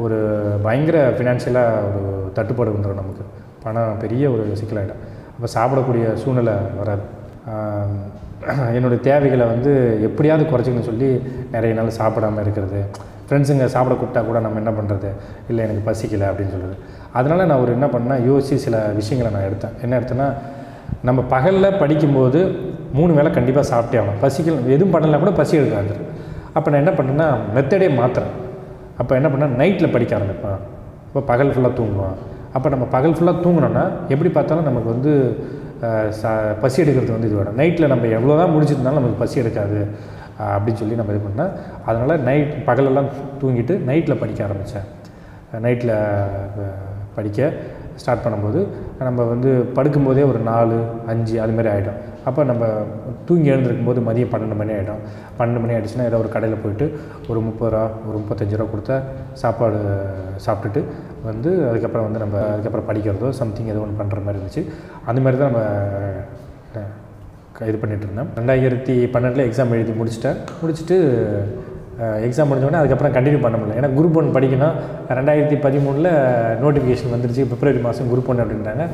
ஒரு பயங்கர ஃபினான்ஷியலாக ஒரு தட்டுப்பாடு வந்துடும். நமக்கு பணம் பெரிய ஒரு சிக்கலாகிடும். அப்போ சாப்பிடக்கூடிய சூழ்நிலை வராது. என்னுடைய தேவைகளை வந்து எப்படியாவது குறைச்சிக்கணும்னு சொல்லி நிறைய நாள் சாப்பிடாமல் இருக்கிறது. ஃப்ரெண்ட்ஸுங்க சாப்பிட கூப்பிட்டா கூட நம்ம என்ன பண்ணுறது, இல்லை எனக்கு பசிக்கலை அப்படின்னு சொல்கிறது. அதனால் நான் என்ன பண்ணேன், யோசித்து சில விஷயங்களை நான் எடுத்தேன். என்ன எடுத்தேன்னா, நம்ம பகலில் படிக்கும்போது 3 வேளை கண்டிப்பாக சாப்பிட்டே ஆகணும். பசிக்கல எதுவும் பண்ணலைன்னா கூட பசி எடுக்காது. அப்போ நான் என்ன பண்ணேன்னா மெத்தடே மாற்றுறேன். அப்போ என்ன பண்ணேன், நைட்டில் படிக்க ஆரம்பிப்பேன். இப்போ பகல் ஃபுல்லாக தூங்குவான். அப்போ நம்ம பகல் ஃபுல்லாக தூங்கினோன்னா எப்படி பார்த்தாலும் நமக்கு வந்து பசி எடுக்கிறது வந்து இது வேணும். நைட்டில் நம்ம எவ்வளோ தான் முடிச்சிருந்தாலும் நமக்கு பசி எடுக்காது அப்படின்னு சொல்லி நம்ம இது பண்ணேன். அதனால் பகலெல்லாம் தூங்கிட்டு நைட்டில் படிக்க ஆரம்பித்தேன். நைட்டில் படிக்க ஸ்டார்ட் பண்ணும்போது நம்ம வந்து படுக்கும்போதே ஒரு 4, 5 அதுமாரி ஆகிடும். அப்போ நம்ம தூங்கி எழுந்திருக்கும் போது மதியம் 12 மணி ஆகிடும். 12 மணி ஆகிடுச்சுன்னா ஏதோ ஒரு கடையில் போய்ட்டு ஒரு 30 ரூபா, ஒரு 35 ரூபா கொடுத்தா சாப்பாடு சாப்பிட்டுட்டு வந்து அதுக்கப்புறம் வந்து நம்ம அதுக்கப்புறம் படிக்கிறதோ சம்திங் ஏதோ ஒன்று பண்ணுற மாதிரி இருந்துச்சு. அந்தமாதிரி தான் நம்ம இது பண்ணிகிட்டு இருந்தேன். 2012 எக்ஸாம் எழுதி முடிச்சுட்டு எக்ஸாம் முடிஞ்சோடனே அதுக்கப்புறம் கண்டினியூ பண்ண முடியல. ஏன்னா குரூப் 1 படிக்கணும். 2013 நோட்டிஃபிகேஷன் வந்துருச்சு, பிப்ரவரி மாதம் குரூப் 1 அப்படின்றாங்க.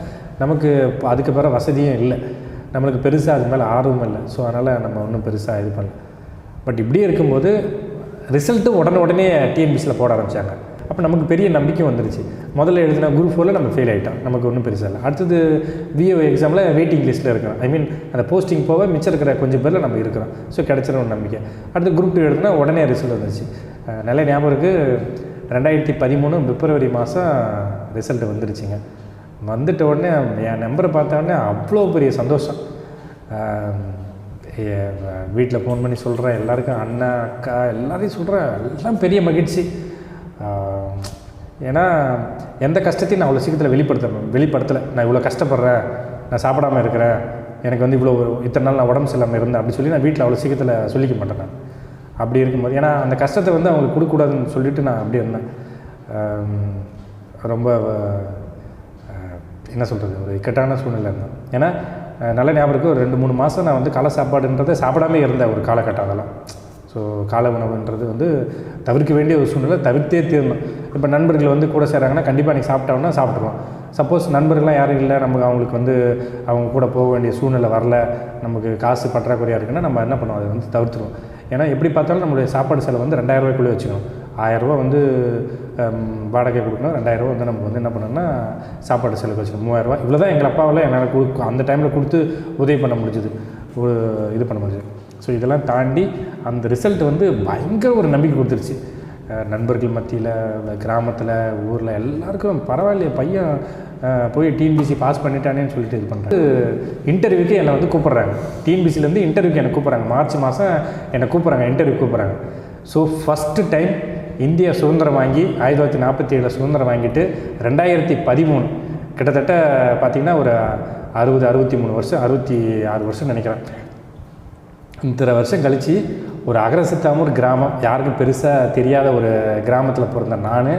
நமக்கு அதுக்கு பிறகு வசதியும் இல்லை, நம்மளுக்கு பெருசாக அது மேலே ஆர்வம் இல்லை. ஸோ அதனால் நம்ம ஒன்றும் பெருசாக இது பண்ணல. பட் இப்படியே இருக்கும்போது ரிசல்ட்டும் உடனே டிஎன்பிசியில் போட ஆரம்பித்தாங்க. அப்போ நமக்கு பெரிய நம்பிக்கை வந்துருச்சு. முதல்ல எழுதினா குரூப் 4 நம்ம ஃபெயில் ஆகிட்டோம், நமக்கு ஒன்றும் பெருசாக இல்லை. அடுத்தது விஓ எக்ஸாமில் வெயிட்டிங் லிஸ்ட்டில் இருக்கிறோம். அந்த போஸ்டிங் போக மிச்சம் இருக்கிற கொஞ்சம் பேரில் நம்ம இருக்கிறோம். ஸோ கிடச்சிடும் ஒரு நம்பிக்கை. அடுத்து குரூப் 2 எழுதுனா உடனே ரிசல்ட் வந்துச்சு. நல்ல ஞாபகம் இருக்குது, 2013 பிப்ரவரி மாதம் ரிசல்ட் வந்துருச்சுங்க. வந்துட்ட உடனே என் நம்பரை பார்த்த உடனே அவ்வளோ பெரிய சந்தோஷம். வீட்டில் ஃபோன் பண்ணி சொல்கிறேன், எல்லாருக்கும் அண்ணா அக்கா எல்லாரையும் சொல்கிறேன், எல்லாம் பெரிய மகிழ்ச்சி. ஏன்னா எந்த கஷ்டத்தையும் நான் அவ்வளோ சீக்கிரத்தில் வெளிப்படுத்தலை. நான் இவ்வளோ கஷ்டப்படுறேன், நான் சாப்பிடாமல் இருக்கிறேன், எனக்கு வந்து இவ்வளோ இத்தனை நாள் நான் உடம்பு சரியில்லாமல் இருந்தேன் அப்படி சொல்லி நான் வீட்டில் அவ்வளோ சீக்கிரத்தில் சொல்லிக்க மாட்டேன். நான் அப்படி இருக்கும்போது ஏன்னா அந்த கஷ்டத்தை வந்து அவங்களுக்கு கொடுக்கக்கூடாதுன்னு சொல்லிவிட்டு நான் அப்படி இருந்தேன். ரொம்ப என்ன சொல்கிறது, ஒரு இக்கட்டான சூழ்நிலை இருந்தேன். ஏன்னா நல்ல ஞாபகம் இருக்குது, ஒரு 2-3 மாதம் நான் வந்து காலை சாப்பாடுன்றதை சாப்பிடாமே இருந்தேன் ஒரு காலகட்டம். அதெல்லாம் ஸோ காலை உணவுன்றது வந்து தவிர்க்க வேண்டிய ஒரு சூழ்நிலை, தவிர்த்தே தீரணும். இப்போ நண்பர்கள் வந்து கூட சேராங்கன்னா கண்டிப்பாக நீ சாப்பிட்டோன்னா சாப்பிட்ருவோம். சப்போஸ் நண்பர்கள்லாம் யாரும் இல்லை, நமக்கு அவங்களுக்கு வந்து அவங்க கூட போக வேண்டிய சூழ்நிலை வரல, நமக்கு காசு பற்றாக்குறையாக இருக்குன்னா நம்ம என்ன பண்ணுவோம், அதை வந்து தவிர்த்துருவோம். ஏன்னா எப்படி பார்த்தாலும் நம்மளுடைய சாப்பாடு செலவு வந்து 2000 ரூபாய்க்குள்ளே வச்சுக்கணும். 1000 ரூபா வந்து வாடகை கொடுக்கணும், 2000 ரூபா வந்து நம்ம வந்து என்ன பண்ணோம்னா சாப்பாடு செலவு வச்சுக்கணும். 3000 ரூபா இவ்வளோ தான் எங்கள் அப்பாவில் என்னால் அந்த டைமில் கொடுத்து உதவி பண்ண முடிஞ்சுது, இது பண்ண முடிஞ்சுது. ஸோ இதெல்லாம் தாண்டி அந்த ரிசல்ட் வந்து பயங்கர ஒரு நம்பிக்கை கொடுத்துருச்சு. நண்பர்கள் மத்தியில், கிராமத்தில், ஊரில் எல்லாருக்கும் பரவாயில்லையே பையன் போய் டிஎன்பிசி பாஸ் பண்ணிட்டானேன்னு சொல்லிட்டு இது பண்ணுறேன். இன்டர்வியூக்கு என்னை வந்து கூப்பிட்றாங்க. டிஎன்பிசிலேருந்து இன்டர்வியூக்கு என்னை கூப்பிட்றாங்க. மார்ச் மாதம் என்னை கூப்பிட்றாங்க, இன்டர்வியூ கூப்பிட்றாங்க. ஸோ ஃபஸ்ட்டு டைம் இந்தியா சுதந்திரம் வாங்கி 1947 சுதந்திரம் வாங்கிட்டு 2013 கிட்டத்தட்ட பார்த்திங்கன்னா ஒரு 63 வருஷம் 66 வருஷம் நினைக்கிறேன். இத்தனை வருஷம் கழித்து ஒரு அகரசித்தாமூர் கிராமம், யாருக்கும் பெருசாக தெரியாத ஒரு கிராமத்தில் பிறந்த நான்,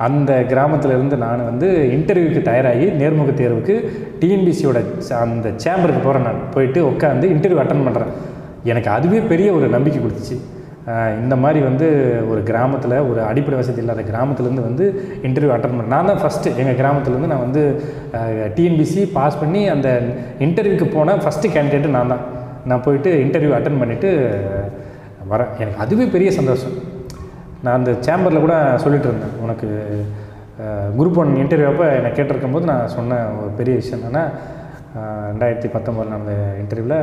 அந்த கிராமத்திலேருந்து நான் வந்து இன்டர்வியூக்கு தயாராகி நேர்முக தேர்வுக்கு டிஎன்பிசியோட அந்த சேம்பருக்கு போகிறேன். நான் போயிட்டு உட்காந்து இன்டர்வியூ அட்டன் பண்ணுறேன். எனக்கு அதுவே பெரிய ஒரு நம்பிக்கை கொடுத்துச்சு. இந்த மாதிரி வந்து ஒரு கிராமத்தில், ஒரு அடிப்படை வசதி இல்லாத கிராமத்துலேருந்து வந்து இன்டர்வியூ அட்டன் பண்ணேன். நான் தான் ஃபஸ்ட்டு எங்கள் கிராமத்துலேருந்து நான் வந்து டிஎன்பிசி பாஸ் பண்ணி அந்த இன்டர்வியூக்கு போன ஃபஸ்ட்டு கேண்டிடேட்டு நான் தான். நான் போயிட்டு இன்டர்வியூ அட்டன் பண்ணிவிட்டு வரேன். எனக்கு அதுவே பெரிய சந்தோஷம். நான் அந்த சேம்பரில் கூட சொல்லிட்டு இருந்தேன், உனக்கு குரூப் 1 இன்டர்வியூ அப்போ என்னை கேட்டிருக்கும் போது நான் சொன்ன ஒரு பெரிய விஷயம் என்னென்னா, 2019 நடந்த இன்டர்வியூவில்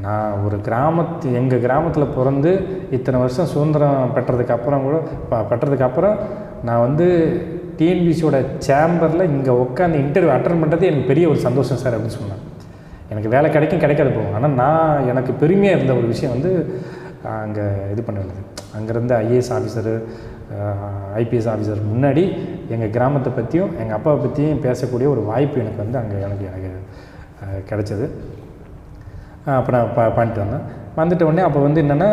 நான் ஒரு எங்கள் கிராமத்தில் பிறந்து இத்தனை வருஷம் சுதந்திரம் பெற்றதுக்கப்புறம் நான் வந்து டிஎன்பிசியோட சேம்பரில் இங்கே உட்காந்து இன்டர்வியூ அட்டன் பண்ணுறது எனக்கு பெரிய ஒரு சந்தோஷம் சார் அப்படின்னு சொன்னேன். எனக்கு வேலை கிடைக்காது போகும், ஆனால் எனக்கு பெருமையாக இருந்த ஒரு விஷயம் வந்து அங்கே இது பண்ண வேண்டியது. அங்கேருந்து ஐஏஎஸ் ஆஃபீஸரு, ஐபிஎஸ் ஆஃபீஸர் முன்னாடி எங்கள் கிராமத்தை பற்றியும் எங்கள் அப்பாவை பற்றியும் பேசக்கூடிய ஒரு வாய்ப்பு எனக்கு வந்து அங்கே எனக்கு கிடச்சிது. அப்போ நான் பண்ணிட்டு வந்தேன். வந்துட்ட உடனே அப்போ வந்து என்னென்னா,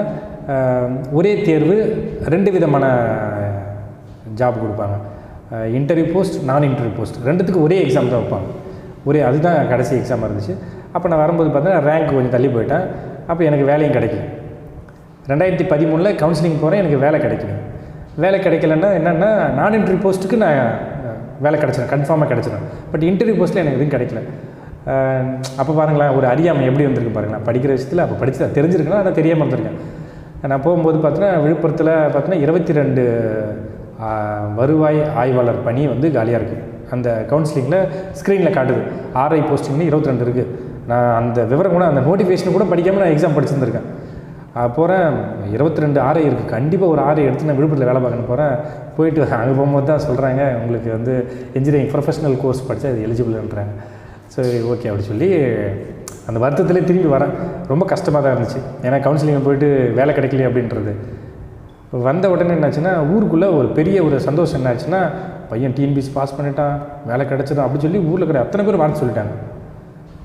ஒரே தேர்வு 2 விதமான ஜாப் கொடுப்பாங்க. இன்டர்வியூ போஸ்ட், நான் இன்டர்வியூ போஸ்ட், ரெண்டுத்துக்கு ஒரே எக்ஸாம் தான் வைப்பாங்க. அதுதான் கடைசி எக்ஸாமாக இருந்துச்சு. அப்போ நான் வரும்போது பார்த்தீங்கன்னா ரேங்க் கொஞ்சம் தள்ளி போயிட்டேன். அப்போ எனக்கு வேலையும் கிடைக்கல. 2013 கவுன்சிலிங் போகிறேன், எனக்கு வேலை கிடைக்கல. வேலை கிடைக்கலன்னா என்னென்னா, நான் இன்டர்வியூ போஸ்ட்டுக்கு நான் வேலை கிடச்சிடும், கன்ஃபார்மாக கிடச்சிடும். பட் இன்டர்வியூ போஸ்ட்டில் எனக்கு எதுவும் கிடைக்கல. அப்போ பாருங்களேன், ஒரு அறியாமை எப்படி வந்திருக்கு பாருங்களேன். படிக்கிற விஷயத்தில் அப்போ படித்து தான் தெரிஞ்சிருக்கேன், ஆனால் தெரியாமல் இருந்திருக்கேன். நான் போகும்போது பார்த்தீங்கன்னா விழுப்புரத்தில் பார்த்தீங்கன்னா 22 வருவாய் ஆய்வாளர் பணி வந்து காலியாக இருக்குது. அந்த கவுன்சிலிங்கில் ஸ்க்ரீனில் காட்டுது ஆர்ஐ போஸ்டிங்னு 22 இருக்குது. நான் அந்த விவரம் கூட, அந்த நோட்டிஃபிகேஷன் கூட படிக்காமல் நான் எக்ஸாம் படிச்சிருந்துருக்கேன். போகிறேன், 22 ஆர்ஐ இருக்குது, கண்டிப்பாக ஒரு ஆர்ஐ எடுத்து நான் விழுப்புரத்தில் வேலை பார்க்கணும் போகிறேன். போயிட்டு அங்கே போகும்போது தான் சொல்கிறாங்க, உங்களுக்கு வந்து இன்ஜினியரிங் ப்ரொஃபஷனல் கோர்ஸ் படித்தா அது எலிஜிபிள்ன்றாங்க. சரி ஓகே அப்படி சொல்லி அந்த வருத்தத்திலே திரும்பி வரேன். ரொம்ப கஷ்டமாக தான் இருந்துச்சு, ஏன்னா கவுன்சிலிங்கில் போயிட்டு வேலை கிடைக்கலையே அப்படின்றது. வந்த உடனே என்னாச்சுன்னா, ஊருக்குள்ளே ஒரு பெரிய ஒரு சந்தோஷம் என்னாச்சுன்னா, பையன் டிஎன்பிசி பாஸ் பண்ணிட்டான், வேலை கிடச்சிடும் அப்படின்னு சொல்லி ஊரில் கிடையாது அத்தனை பேர் வாங்க சொல்லிட்டாங்க.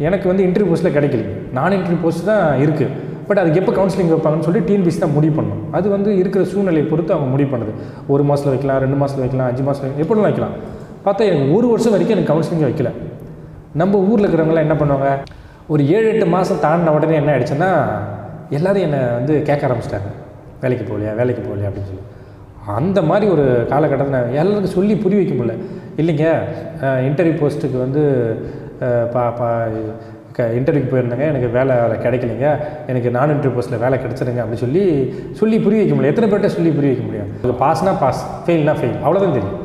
எனக்கு வந்து இன்டர்வியூ போஸ்ட்டில் கிடைக்கல, நான் இன்டர்வியூ போஸ்ட் தான் இருக்குது. பட் அதுக்கு எப்போ கவுன்சிலிங் வைப்பாங்கன்னு சொல்லி டிஎன்பிசி தான் முடிவு பண்ணணும். அது வந்து இருக்கிற சூழ்நிலையை பொறுத்து அவங்க முடிவு பண்ணுது. 1 மாதத்தில் வைக்கலாம், 2 மாதத்தில் வைக்கலாம், 5 மாதத்தில் வைக்கலாம், எப்படிலாம் வைக்கலாம். பார்த்தா எனக்கு 1 வருஷம் வரைக்கும் எனக்கு கவுன்சிலிங் வைக்கல. நம்ம ஊரில் இருக்கிறவங்களாம் என்ன பண்ணுவாங்க, ஒரு 7-8 மாதம் தாண்டின உடனே என்ன ஆகிடுச்சுன்னா, எல்லோரும் என்னை வந்து கேட்க ஆரம்பிச்சிட்டாங்க, வேலைக்கு போகலையா அப்படின்னு சொல்லி. அந்த மாதிரி ஒரு காலகட்டத்தில் எல்லாருக்கும் சொல்லி புரிய வைக்க முடியல. இல்லைங்க, இன்டர்வியூ போஸ்ட்டுக்கு வந்து இன்டர்வியூக்கு போயிருந்தேங்க, எனக்கு வேலை கிடைக்கலைங்க, எனக்கு நான் இன்டர்வியூ போஸ்ட்டில் வேலை கிடச்சிருங்க அப்படி சொல்லி புரிய வைக்க முடியும். எத்தனை பேர்கிட்ட சொல்லி புரிய வைக்க முடியும்? அது பாஸ்னா பாஸ், ஃபெயில்னா ஃபெயில், அவ்வளோதான் தெரியும்.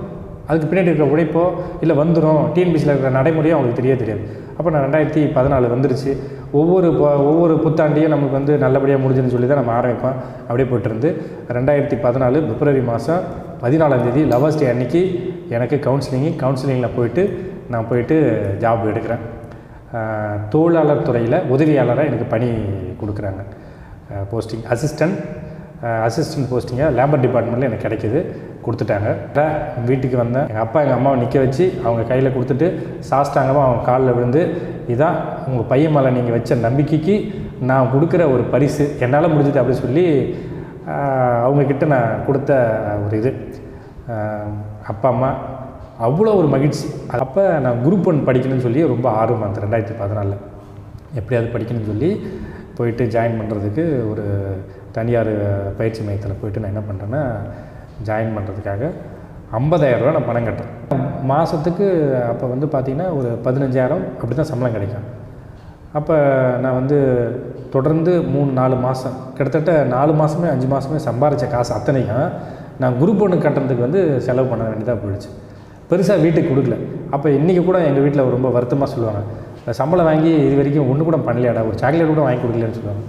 அதுக்கு பின்னாடி இருக்கிற உழைப்போ இல்லை வந்துடும் டிஎன்பிசியில் இருக்கிற நடைமுறையும் அவங்களுக்கு தெரியாது. அப்போ நான் 2014 வந்துருச்சு. ஒவ்வொரு புத்தாண்டையும் நமக்கு வந்து நல்லபடியாக முடிஞ்சுன்னு சொல்லி தான் நம்ம ஆரம்பிப்போம். அப்படியே போய்ட்டுருந்து 2014 பிப்ரவரி மாதம் 14ஆம் தேதி லவர்ஸ் டே அன்றைக்கி எனக்கு கவுன்சிலிங்கில் நான் போயிட்டு ஜாப் எடுக்கிறேன். தொழிலாளர் துறையில் உதவியாளராக எனக்கு பணி கொடுக்குறாங்க. போஸ்டிங் அசிஸ்டன்ட் போஸ்டிங்காக லேபர் டிபார்ட்மெண்ட்டில் எனக்கு கிடைக்கிது, கொடுத்துட்டாங்க. வீட்டுக்கு வந்தேன், எங்கள் அப்பா எங்கள் அம்மாவை நிற்க வச்சு அவங்க கையில் கொடுத்துட்டு சாஷ்டாங்கமாக அவங்க காலில் விழுந்து, இதான் உங்கள் பையன் மேலே நீங்கள் வச்ச நம்பிக்கைக்கு நான் கொடுக்குற ஒரு பரிசு, என்னால் முடிஞ்சது அப்படி சொல்லி அவங்கக்கிட்ட நான் கொடுத்த ஒரு இது. அப்பா அம்மா அவ்வளோ ஒரு மகிழ்ச்சி. அப்போ நான் குரூப் 1 படிக்கணும்னு சொல்லி ரொம்ப ஆர்வமாக இருந்தேன். 2014 எப்படியாவது படிக்கணும்னு சொல்லி போயிட்டு ஜாயின் பண்ணுறதுக்கு ஒரு தனியார் பயிற்சி மையத்தில் போயிட்டு நான் என்ன பண்ணுறேன்னா, ஜாயின் பண்ணுறதுக்காக 50,000 ரூபா நான் பணம் கட்டுறேன் மாதத்துக்கு. அப்போ வந்து பார்த்திங்கன்னா ஒரு 15,000 அப்படி தான் சம்பளம் கிடைக்கும். அப்போ நான் வந்து தொடர்ந்து 3-4 மாதம், கிட்டத்தட்ட 4 மாதமே 5 மாதமே சம்பாதிச்ச காசு அத்தனையும் நான் குரூப் 1 கட்டுறதுக்கு வந்து செலவு பண்ண வேண்டியதாக போயிடுச்சு. பெருசாக வீட்டுக்கு கொடுக்கல. அப்போ இன்றைக்கி கூட எங்கள் வீட்டில் ரொம்ப வருத்தமாக சொல்லுவாங்க, சம்பளம் வாங்கி இது வரைக்கும் ஒன்று கூட பண்ணலையாடா, ஒரு சாக்லேட் கூட வாங்கி கொடுக்கலன்னு சொல்லுவாங்க.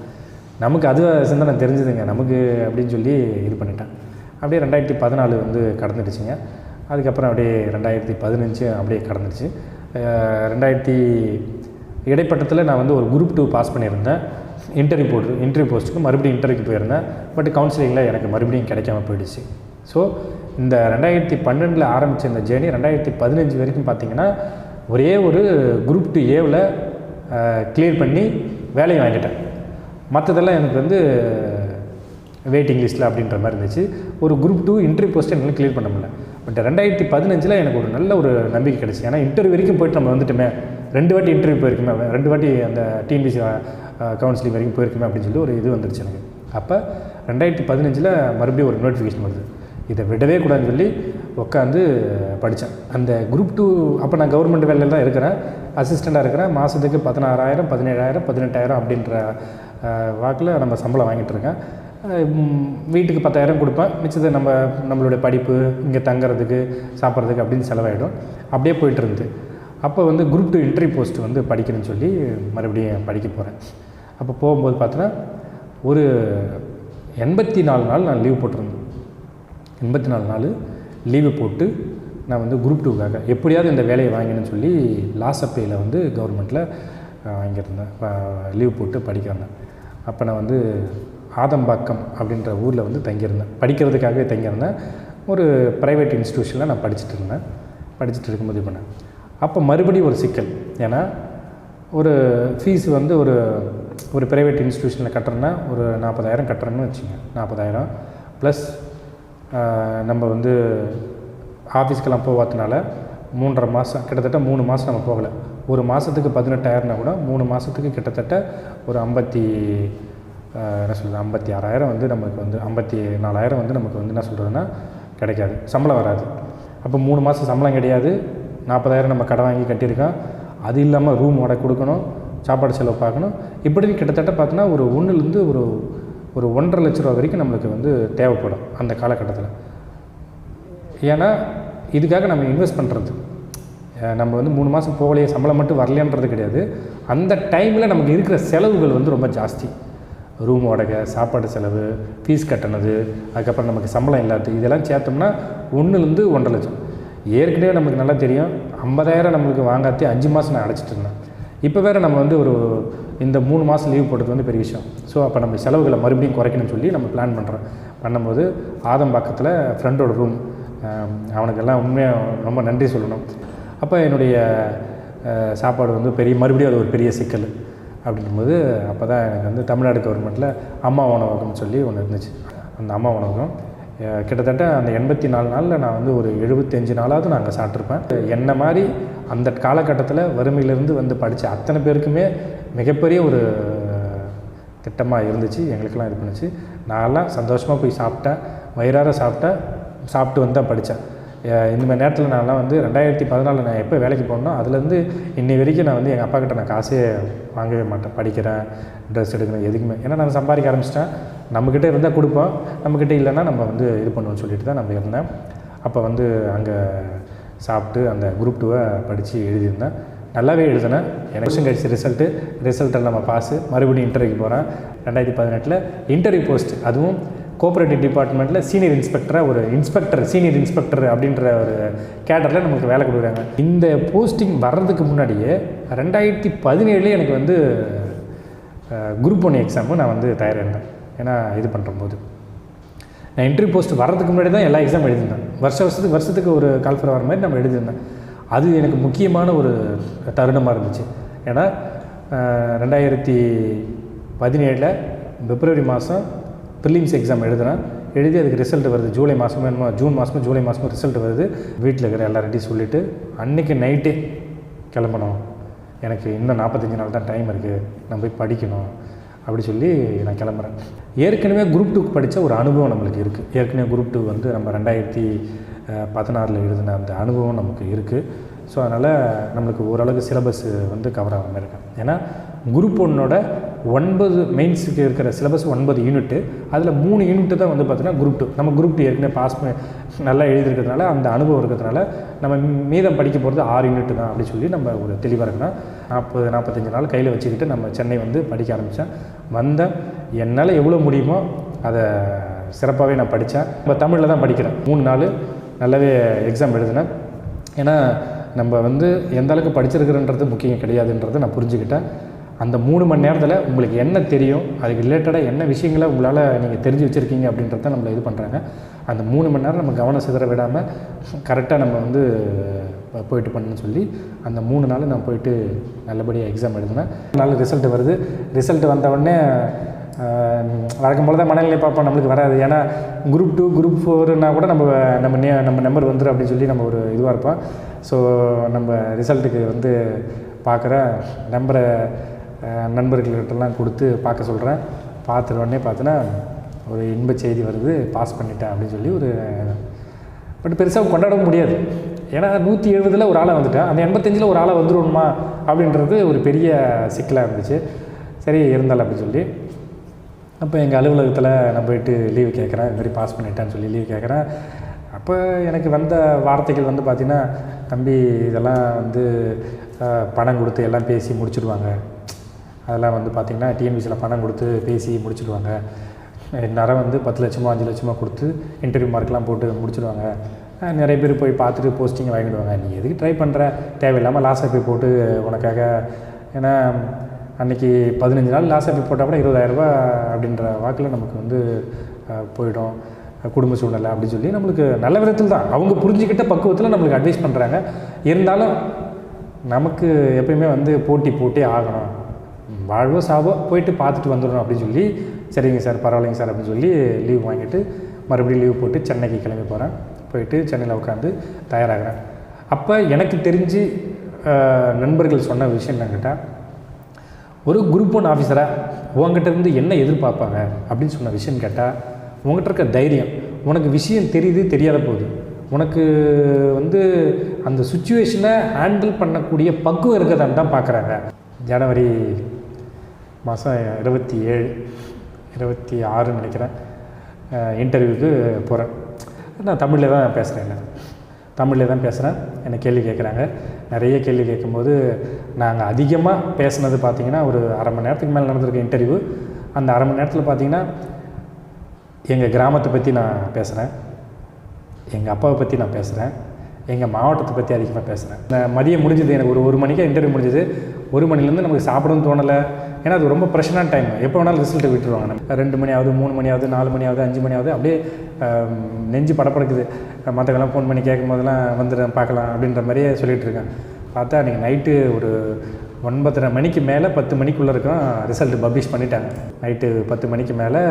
நமக்கு அது சிந்தனை தெரிஞ்சுதுங்க நமக்கு அப்படின்னு சொல்லி இது பண்ணிட்டேன். அப்படியே 2014 வந்து கடந்துடுச்சுங்க. அதுக்கப்புறம் அப்படியே 2015 அப்படியே கடந்துடுச்சு. இடைப்பட்டத்தில் நான் வந்து ஒரு குரூப் 2 பாஸ் பண்ணியிருந்தேன். இன்டர்வியூ போஸ்ட்டுக்கு மறுபடியும் இன்டர்வியூக்கு போயிருந்தேன். பட் கவுன்சிலிங்கில் எனக்கு மறுபடியும் கிடைக்காம போயிடுச்சு. ஸோ இந்த 2012 ஆரம்பித்த இந்த ஜேர்னி 2015 வரைக்கும் பார்த்திங்கன்னா ஒரே ஒரு குரூப் 2 ஏவில் கிளியர் பண்ணி வேலையை வாங்கிட்டேன். மற்றதெல்லாம் எனக்கு வந்து வெயிட்டிங் லிஸ்ட்டில் அப்படின்ற மாதிரி இருந்துச்சு. ஒரு குரூப் 2 இன்டர்வியூ போஸ்ட்டு என்னால் கிளியர் பண்ண முடியல. பட் 2015 எனக்கு ஒரு நல்ல ஒரு நம்பிக்கை கிடச்சி. ஏன்னா இன்டர்வியூ வரைக்கும் போய்ட்டு நம்ம வந்துட்டுமே, 2 வாட்டி இன்டர்வியூ போயிருக்குமே, 2 வாட்டி அந்த டிஎன்பிசி கவுன்சிலிங் வரைக்கும் போயிருக்குமே அப்படின்னு சொல்லி ஒரு இது வந்துருச்சு எனக்கு. அப்போ 2015 மறுபடியும் ஒரு நோட்டிஃபிகேஷன் வருது. இதை விடவே கூடாதுன்னு சொல்லி உட்காந்து படித்தேன். அந்த குரூப் 2 அப்போ நான் கவர்மெண்ட் வேலையில் தான் இருக்கிறேன், அசிஸ்டண்ட்டாக இருக்கிறேன். மாதத்துக்கு 16,000 17,000 18,000 அப்படின்ற வாக்கில் நம்ம சம்பளம் வாங்கிட்டு இருக்கேன். வீட்டுக்கு 10,000 கொடுப்பேன், மிச்சத்தை நம்மளுடைய படிப்பு, இங்கே தங்குறதுக்கு சாப்பிட்றதுக்கு அப்படின்னு செலவாயிடும். அப்படியே போயிட்டு இருந்து அப்போ வந்து குரூப் 2 இன்டர்வியூ போஸ்ட் வந்து படிக்கணும்னு சொல்லி மறுபடியும் படிக்க போகிறேன். அப்போ போகும்போது பார்த்தோன்னா ஒரு 84 நாள் நான் லீவ் போட்டிருந்தேன். 84 நாள் லீவு போட்டு நான் வந்து குரூப் 2க்காக எப்படியாவது இந்த வேலையை வாங்கினேன்னு சொல்லி லாஸ் அப்பேயில் வந்து கவர்மெண்ட்டில் வாங்கியிருந்தேன். லீவ் போட்டு படிக்க வந்தேன். அப்போ நான் வந்து ஆதம்பாக்கம் அப்படின்ற ஊரில் வந்து தங்கியிருந்தேன். படிக்கிறதுக்காகவே தங்கியிருந்தேன். ஒரு ப்ரைவேட் இன்ஸ்டியூஷனில் நான் படிச்சுட்டு இருக்கும்போது இது பண்ணேன். அப்போ மறுபடியும் ஒரு சிக்கல். ஏன்னா ஒரு ஃபீஸ் வந்து ஒரு ப்ரைவேட் இன்ஸ்டியூஷனில் கட்டுறேன்னா ஒரு 40,000 கட்டுறேன்னு வச்சுங்க. 40,000 ப்ளஸ் நம்ம வந்து ஆஃபீஸ்க்கெல்லாம் போகாதனால 3.5 மாதம், கிட்டத்தட்ட 3 மாதம் நம்ம போகலை. ஒரு மாதத்துக்கு 18,000னா கூட 3 மாதத்துக்கு கிட்டத்தட்ட ஒரு 56,000 வந்து நமக்கு வந்து 54,000 வந்து நமக்கு வந்து என்ன சொல்கிறதுன்னா கிடைக்காது, சம்பளம் வராது. அப்போ 3 மாதம் சம்பளம் கிடையாது, 40,000 நம்ம கடை வாங்கி கட்டியிருக்கோம். அது இல்லாமல் ரூம் வாடகை கொடுக்கணும், சாப்பாடு செலவு பார்க்கணும். இப்படி கிட்டத்தட்ட பார்த்தோன்னா ஒரு 1லேருந்து ஒரு 1.5 லட்ச ரூபா வரைக்கும் நம்மளுக்கு வந்து தேவைப்படும் அந்த காலகட்டத்தில். ஏன்னா இதுக்காக நம்ம இன்வெஸ்ட் பண்ணுறது, நம்ம வந்து 3 மாதம் போகலையே, சம்பளம் மட்டும் வரலையன்றது கிடையாது. அந்த டைமில் நமக்கு இருக்கிற செலவுகள் வந்து ரொம்ப ஜாஸ்தி. ரூம் வாடகை, சாப்பாடு செலவு, ஃபீஸ் கட்டினது, அதுக்கப்புறம் நமக்கு சம்பளம் இல்லாது, இதெல்லாம் சேர்த்தோம்னா 1லேருந்து 1.5 லட்சம். ஏற்கனவே நமக்கு நல்லா தெரியும், 50,000 நம்மளுக்கு வாங்காதே 5 மாதம் நான் அடைச்சிட்டு இருந்தேன். இப்போ வேறு நம்ம வந்து இந்த 3 மாதம் லீவ் போட்டது வந்து பெரிய விஷயம். ஸோ அப்போ நம்ம செலவுகளை மறுபடியும் குறைக்கணும்னு சொல்லி நம்ம பிளான் பண்ணும்போது ஆதம்பாக்கத்தில் ஃப்ரெண்டோட ரூம், அவனுக்கெல்லாம் உண்மையாக ரொம்ப நன்றி சொல்லணும். அப்போ என்னுடைய சாப்பாடு வந்து மறுபடியும் அது ஒரு பெரிய சிக்கல். அப்படிங்கும்போது அப்போ தான் எனக்கு வந்து தமிழ்நாடு கவர்மெண்ட்டில் அம்மா உணவகம்னு சொல்லி ஒன்று இருந்துச்சு. அந்த அம்மா உணவகம் கிட்டத்தட்ட அந்த 84 நாளில் நான் வந்து ஒரு 75 நாளாவது நான் அங்கே சாப்பிட்ருப்பேன். என்ன மாதிரி அந்த காலகட்டத்தில் வறுமையிலேருந்து வந்து படித்த அத்தனை பேருக்குமே மிகப்பெரிய ஒரு திட்டமாக இருந்துச்சு. எங்களுக்கெல்லாம் இது பண்ணுச்சு. நான்லாம் சந்தோஷமாக போய் சாப்பிட்டேன், வயிறார சாப்பிட்டு வந்து தான் படித்தேன். இந்த மாதிரி நேரத்தில் நான்லாம் வந்து 2014 நான் எப்போ வேலைக்கு போனோன்னா அதுலேருந்து இன்னை வரைக்கும் நான் வந்து எங்கள் அப்பா கிட்ட நான் காசே வாங்கவே மாட்டேன். படிக்கிறேன், ட்ரெஸ் எடுக்கிறேன், எதுக்குமே. ஏன்னா நான் சம்பாதிக்க ஆரம்பிச்சிட்டேன். நம்மக்கிட்ட இருந்தால் கொடுப்போம், நம்மக்கிட்ட இல்லைன்னா நம்ம வந்து இது பண்ணுவோம்னு சொல்லிட்டு தான் நம்ம இருந்தேன். அப்போ வந்து அங்கே சாப்பிட்டு அந்த குரூப் 2 படித்து எழுதியிருந்தேன். நல்லாவே எழுதினேன். எனக்கு வருஷம் கழிச்சு ரிசல்ட்டில் நம்ம பாஸு. மறுபடியும் இன்டர்வியூக்கு போகிறேன். 2018 இன்டர்வியூ போஸ்ட், அதுவும் கோஆப்ரேட்டிவ் டிபார்ட்மெண்ட்டில் சீனியர் இன்ஸ்பெக்டர் அப்படின்ற ஒரு கேடரில் நமக்கு வேலை கொடுக்குறாங்க. இந்த போஸ்டிங் வர்றதுக்கு முன்னாடியே 2017 எனக்கு வந்து குரூப் 1 எக்ஸாமும் நான் வந்து தயாராகிருந்தேன். ஏன்னா இது பண்ணும்போது நான் இன்டர்வியூ போஸ்ட் வர்றதுக்கு முன்னாடி தான் எல்லா எக்ஸாம் எழுதியிருந்தேன். வருஷத்துக்கு ஒரு கால்ஃபர் வர மாதிரி நம்ம எழுதியிருந்தேன். அது எனக்கு முக்கியமான ஒரு தருணமாக இருந்துச்சு. ஏன்னா 2017 பிப்ரவரி மாதம் ப்ரிலிம்ஸ் எக்ஸாம் எழுதி அதுக்கு ரிசல்ட் வருது. ஜூன் மாதமும் ஜூலை மாதமும் ரிசல்ட் வருது. வீட்டில் இருக்கிற எல்லார்ட்டையும் சொல்லிவிட்டு அன்றைக்கி நைட்டே கிளம்பணும், எனக்கு இன்னும் 45 நாள் தான் டைம் இருக்குது, நான் போய் படிக்கணும் அப்படி சொல்லி நான் கிளம்புறேன். ஏற்கனவே குரூப் 2 படித்த ஒரு அனுபவம் நம்மளுக்கு இருக்குது. ஏற்கனவே குரூப் 2 வந்து நம்ம 2016 எழுதின அந்த அனுபவம் நமக்கு இருக்குது. ஸோ அதனால் நம்மளுக்கு ஓரளவுக்கு சிலபஸ் வந்து கவர் ஆகாமல் இருக்கேன். ஏன்னா குரூப் 1 9 மெயின்ஸுக்கு இருக்கிற சிலபஸ் 9 யூனிட்டு, அதில் 3 யூனிட்டு தான் வந்து பார்த்திங்கன்னா குரூப் 2. நம்ம குரூப் 2 ஏற்கனவே நல்லா எழுதியிருக்கிறதுனால அந்த அனுபவம் இருக்கிறதுனால நம்ம மீதம் படிக்க போகிறது 6 யூனிட்டு தான் அப்படி சொல்லி நம்ம ஒரு தெளிவாக இருக்கணும். 45 நாள் கையில் வச்சுக்கிட்டு நம்ம சென்னை வந்து படிக்க ஆரம்பித்தேன். என்னால் எவ்வளோ முடியுமோ அதை சிறப்பாகவே நான் படித்தேன். நம்ம தமிழில் தான் படிக்கிறேன். 3 நாள் நல்லாவே எக்ஸாம் எழுதினேன். ஏன்னா நம்ம வந்து எந்த அளவுக்கு படிச்சிருக்கிறன்றது முக்கியம் கிடையாதுன்றதை நான் புரிஞ்சுக்கிட்டேன். அந்த 3 மணி நேரத்தில் உங்களுக்கு என்ன தெரியும், அதுக்கு ரிலேட்டடாக என்ன விஷயங்களை உங்களால் நீங்கள் தெரிஞ்சு வச்சுருக்கீங்க அப்படின்றத நம்மளை இது பண்ணுறாங்க. அந்த 3 மணி நேரம் நம்ம கவனம் சிதற விடாமல் கரெக்டாக நம்ம வந்து போயிட்டு பண்ணுன்னு சொல்லி அந்த 3 நாள் நான் போயிட்டு நல்லபடியாக எக்ஸாம் எழுதினேன். நாள் ரிசல்ட் வருது. ரிசல்ட் வந்தவுடனே வழக்கம் போல் தான் மனநிலை பார்ப்போம், நம்மளுக்கு வராது. ஏன்னா குரூப் 2 குரூப் 4னா கூட நம்ம நம்பர் வந்துடும் அப்படின்னு சொல்லி நம்ம ஒரு இதுவாக இருப்போம். ஸோ நம்ம ரிசல்ட்டுக்கு வந்து பார்க்குற நம்பரை நண்பர்கள்கிட்டலாம் கொடுத்து பார்க்க சொல்கிறேன். பார்த்துட்ட உடனே பார்த்தோன்னா ஒரு இன்ப செய்தி வருது, பாஸ் பண்ணிட்டேன் அப்படின்னு சொல்லி ஒரு பட் பெருசாக கொண்டாடவும் முடியாது. ஏன்னா 170 ஒரு ஆளாக வந்துட்டேன், அந்த 85 ஒரு ஆளாக வந்துடணுமா அப்படின்றது ஒரு பெரிய சிக்கலாக இருந்துச்சு. சரி இருந்தாலும் அப்படின்னு சொல்லி அப்போ எங்கள் அலுவலகத்தில் நான் போயிட்டு லீவு கேட்குறேன். இது மாதிரி பாஸ் பண்ணிட்டேன்னு சொல்லி லீவு கேட்குறேன். அப்போ எனக்கு வந்த வார்த்தைகள் வந்து பார்த்திங்கன்னா, தம்பி இதெல்லாம் வந்து பணம் கொடுத்து எல்லாம் பேசி முடிச்சுடுவாங்க. அதெல்லாம் வந்து பார்த்திங்கன்னா டிஎன்பிசியில் பணம் கொடுத்து பேசி முடிச்சுடுவாங்க. நேரம் வந்து 10 லட்சமோ 5 லட்சமோ கொடுத்து இன்டர்வியூ மார்க்லாம் போட்டு முடிச்சுடுவாங்க. நிறைய பேர் போய் பார்த்துட்டு போஸ்டிங் வாங்கிடுவாங்க. நீ எதுக்கு ட்ரை பண்ணுற, தேவையில்லாமல் லாஸ் ஆஃபி போட்டு உனக்காக. ஏன்னா அன்றைக்கி 15 நாள் லாஸ் ஆஃபி போட்டால் கூட 20,000 ரூபா அப்படின்ற வாக்கில் நமக்கு வந்து போயிடும் குடும்ப சூழ்நிலை அப்படின்னு சொல்லி நம்மளுக்கு நல்ல விதத்தில் தான் அவங்க புரிஞ்சுக்கிட்ட பக்குவத்தில் நம்மளுக்கு அட்வைஸ் பண்ணுறாங்க. இருந்தாலும் நமக்கு எப்பயுமே வந்து போட்டே ஆகணும், வாழ்வோ சாவோ போயிட்டு பார்த்துட்டு வந்துடணும் அப்படின்னு சொல்லி, சரிங்க சார் பரவாயில்லைங்க சார் அப்படின்னு சொல்லி லீவ் வாங்கிட்டு மறுபடியும் லீவ் போட்டு சென்னைக்கு கிளம்பி போகிறேன். போயிட்டு சென்னையில் உட்காந்து தயாராகிறேன். அப்போ எனக்கு தெரிஞ்சு நண்பர்கள் சொன்ன விஷயம் என்னன்னு கேட்டால், ஒரு குரூப் 1 ஆஃபீஸராக உங்ககிட்ட இருந்து என்ன எதிர்பார்ப்பாங்க அப்படின்னு சொன்ன விஷயம் கேட்டால், உங்கள்கிட்ட இருக்க தைரியம், உனக்கு விஷயம் தெரியுது தெரியாத போகுது, உனக்கு வந்து அந்த சுச்சுவேஷனை ஹேண்டில் பண்ணக்கூடிய பக்குவம் இருக்கிறதான்னு தான் பார்க்குறாங்க. ஜனவரி மாதம் 27 26 நினைக்கிறேன் இன்டர்வியூக்கு போகிறேன். நான் தமிழில் தான் பேசுகிறேன். என்னை கேள்வி கேட்குறாங்க. நிறைய கேள்வி கேட்கும்போது நாங்கள் அதிகமாக பேசுனது பார்த்திங்கன்னா ஒரு அரை மணி நேரத்துக்கு மேலே நடந்திருக்க இன்டர்வியூ. அந்த அரை மணி நேரத்தில் பார்த்திங்கன்னா எங்கள் கிராமத்தை பற்றி நான் பேசுகிறேன், எங்கள் அப்பாவை பற்றி நான் பேசுகிறேன், எங்கள் மாவட்டத்தை பற்றி அதிகமாக பேசுகிறேன். மதியம் முடிஞ்சது, எனக்கு ஒரு மணிக்கு இன்டர்வியூ முடிஞ்சது. 1 மணிலேருந்து நமக்கு சாப்பிடவும் தோணலை. ஏன்னா அது ரொம்ப ப்ரெஷரான டைம், எப்போ வேணாலும் ரிசல்ட்டை விட்டுருவாங்க. நம்ம 2 மணி ஆகுது, 3 மணி ஆகுது, 4 மணி ஆகுது, 5 மணி ஆகுது, அப்படியே நெஞ்சு படப்படக்குது. மற்றவங்களாம் ஃபோன் பண்ணி கேட்கும் போதெல்லாம் வந்துடுறேன் பார்க்கலாம் அப்படின்ற மாதிரியே சொல்லிகிட்டு இருக்கேன். பார்த்தா அன்றைக்கி நைட்டு ஒரு 9:30 மணிக்கு மேலே 10 மணிக்குள்ளே இருக்கும் ரிசல்ட்டு பப்ளிஷ் பண்ணிட்டாங்க. நைட்டு 10 மணிக்கு மேலே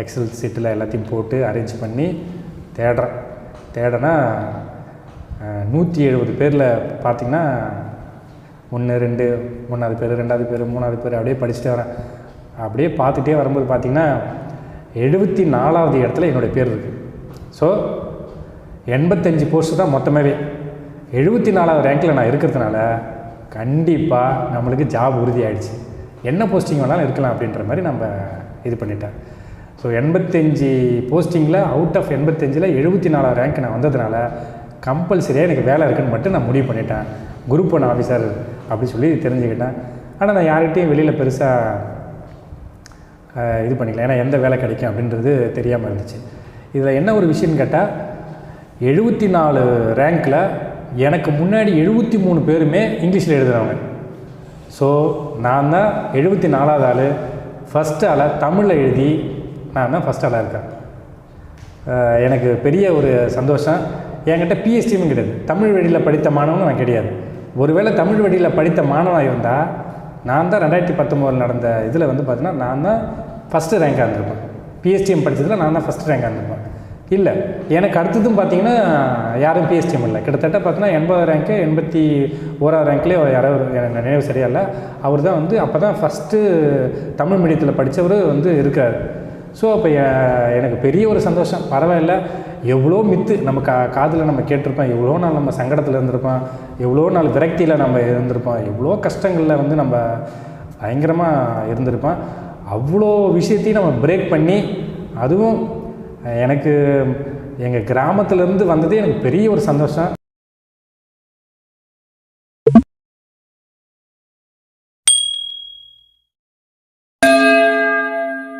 எக்ஸல் சீட்டில் எல்லாத்தையும் போட்டு அரேஞ்ச் பண்ணி தேடனா 170 பேரில் பார்த்திங்கன்னா 1 2 1வது பேர் 2வது பேர் 3வது பேர் அப்படியே படிச்சுட்டே வரேன். அப்படியே பார்த்துட்டே வரும்போது பார்த்திங்கன்னா 74வது இடத்துல என்னுடைய பேர் இருக்குது. ஸோ 85 போஸ்ட்டு தான் மொத்தமாகவே. 74வது ரேங்கில் நான் இருக்கிறதுனால கண்டிப்பாக நம்மளுக்கு ஜாப் உறுதி ஆகிடுச்சு. என்ன போஸ்டிங் வேணாலும் இருக்கலாம் அப்படின்ற மாதிரி நம்ம இது பண்ணிட்டேன். ஸோ 85 போஸ்டிங்கில் அவுட் ஆஃப் 85ல் 74வது ரேங்க் நான் வந்ததுனால கம்பல்சரியாக எனக்கு வேலை இருக்குதுன்னு மட்டும் நான் முடிவு பண்ணிட்டேன். குரூப் 1 ஆஃபீஸர் அப்படி சொல்லி தெரிஞ்சுக்கிட்டேன். ஆனால் நான் யார்கிட்டையும் வெளியில் பெருசாக இது பண்ணிக்கல, ஏன்னா எந்த வேலை கிடைக்கும் அப்படின்றது தெரியாமல் இருந்துச்சு. இதில் என்ன ஒரு விஷயம்னு கேட்டால், 74 ரேங்க்கில் எனக்கு முன்னாடி 73 பேருமே இங்கிலீஷில் எழுதுகிறவங்க. ஸோ நான் தான் 74வது ஆள், ஃபஸ்ட் ஆளாக தமிழில் எழுதி நான் தான் ஃபஸ்ட் ஆளாக இருக்கேன். எனக்கு பெரிய ஒரு சந்தோஷம். என்கிட்ட பிஎஸ்டியும் கிடையாது, தமிழ் வழியில் படித்த மாணவனும் நான் கிடையாது. ஒருவேளை தமிழ் வழியில் படித்த மாணவனாக இருந்தால் நான் தான் 2019 நடந்த இதில் வந்து பார்த்தீங்கன்னா நான் தான் ஃபஸ்ட்டு ரேங்காக இருந்திருப்பேன். பிஎஸ்டிஎம் படித்ததில் நான் தான் ஃபஸ்ட் ரேங்காக இருந்திருப்பேன். இல்லை, எனக்கு அடுத்ததும் பார்த்திங்கன்னா யாரும் பிஎஸ்டிஎம் இல்லை. கிட்டத்தட்ட பார்த்தீங்கன்னா 80 ரேங்க்கு 81வது ரேங்க்லேயே யாராவது, எனக்கு நினைவு சரியா இல்லை, அவர் தான் வந்து அப்போ தான் ஃபஸ்ட்டு தமிழ் மீடியத்தில் படித்தவர் வந்து இருக்கார். ஸோ அப்போ எனக்கு பெரிய ஒரு சந்தோஷம். பரவாயில்ல, எவ்வளோ மித்து நம்ம காதில் நம்ம கேட்டிருப்போம், எவ்வளோ நாள் நம்ம சங்கடத்தில் இருந்திருப்போம், எவ்வளோ நாள் விரக்தியில் நம்ம இருந்திருப்போம், எவ்வளோ கஷ்டங்களில் வந்து நம்ம பயங்கரமாக இருந்திருப்போம். அவ்வளோ விஷயத்தையும் நம்ம பிரேக் பண்ணி, அதுவும் எனக்கு எங்கள் கிராமத்துலேருந்து வந்ததே எனக்கு பெரிய ஒரு சந்தோஷம்.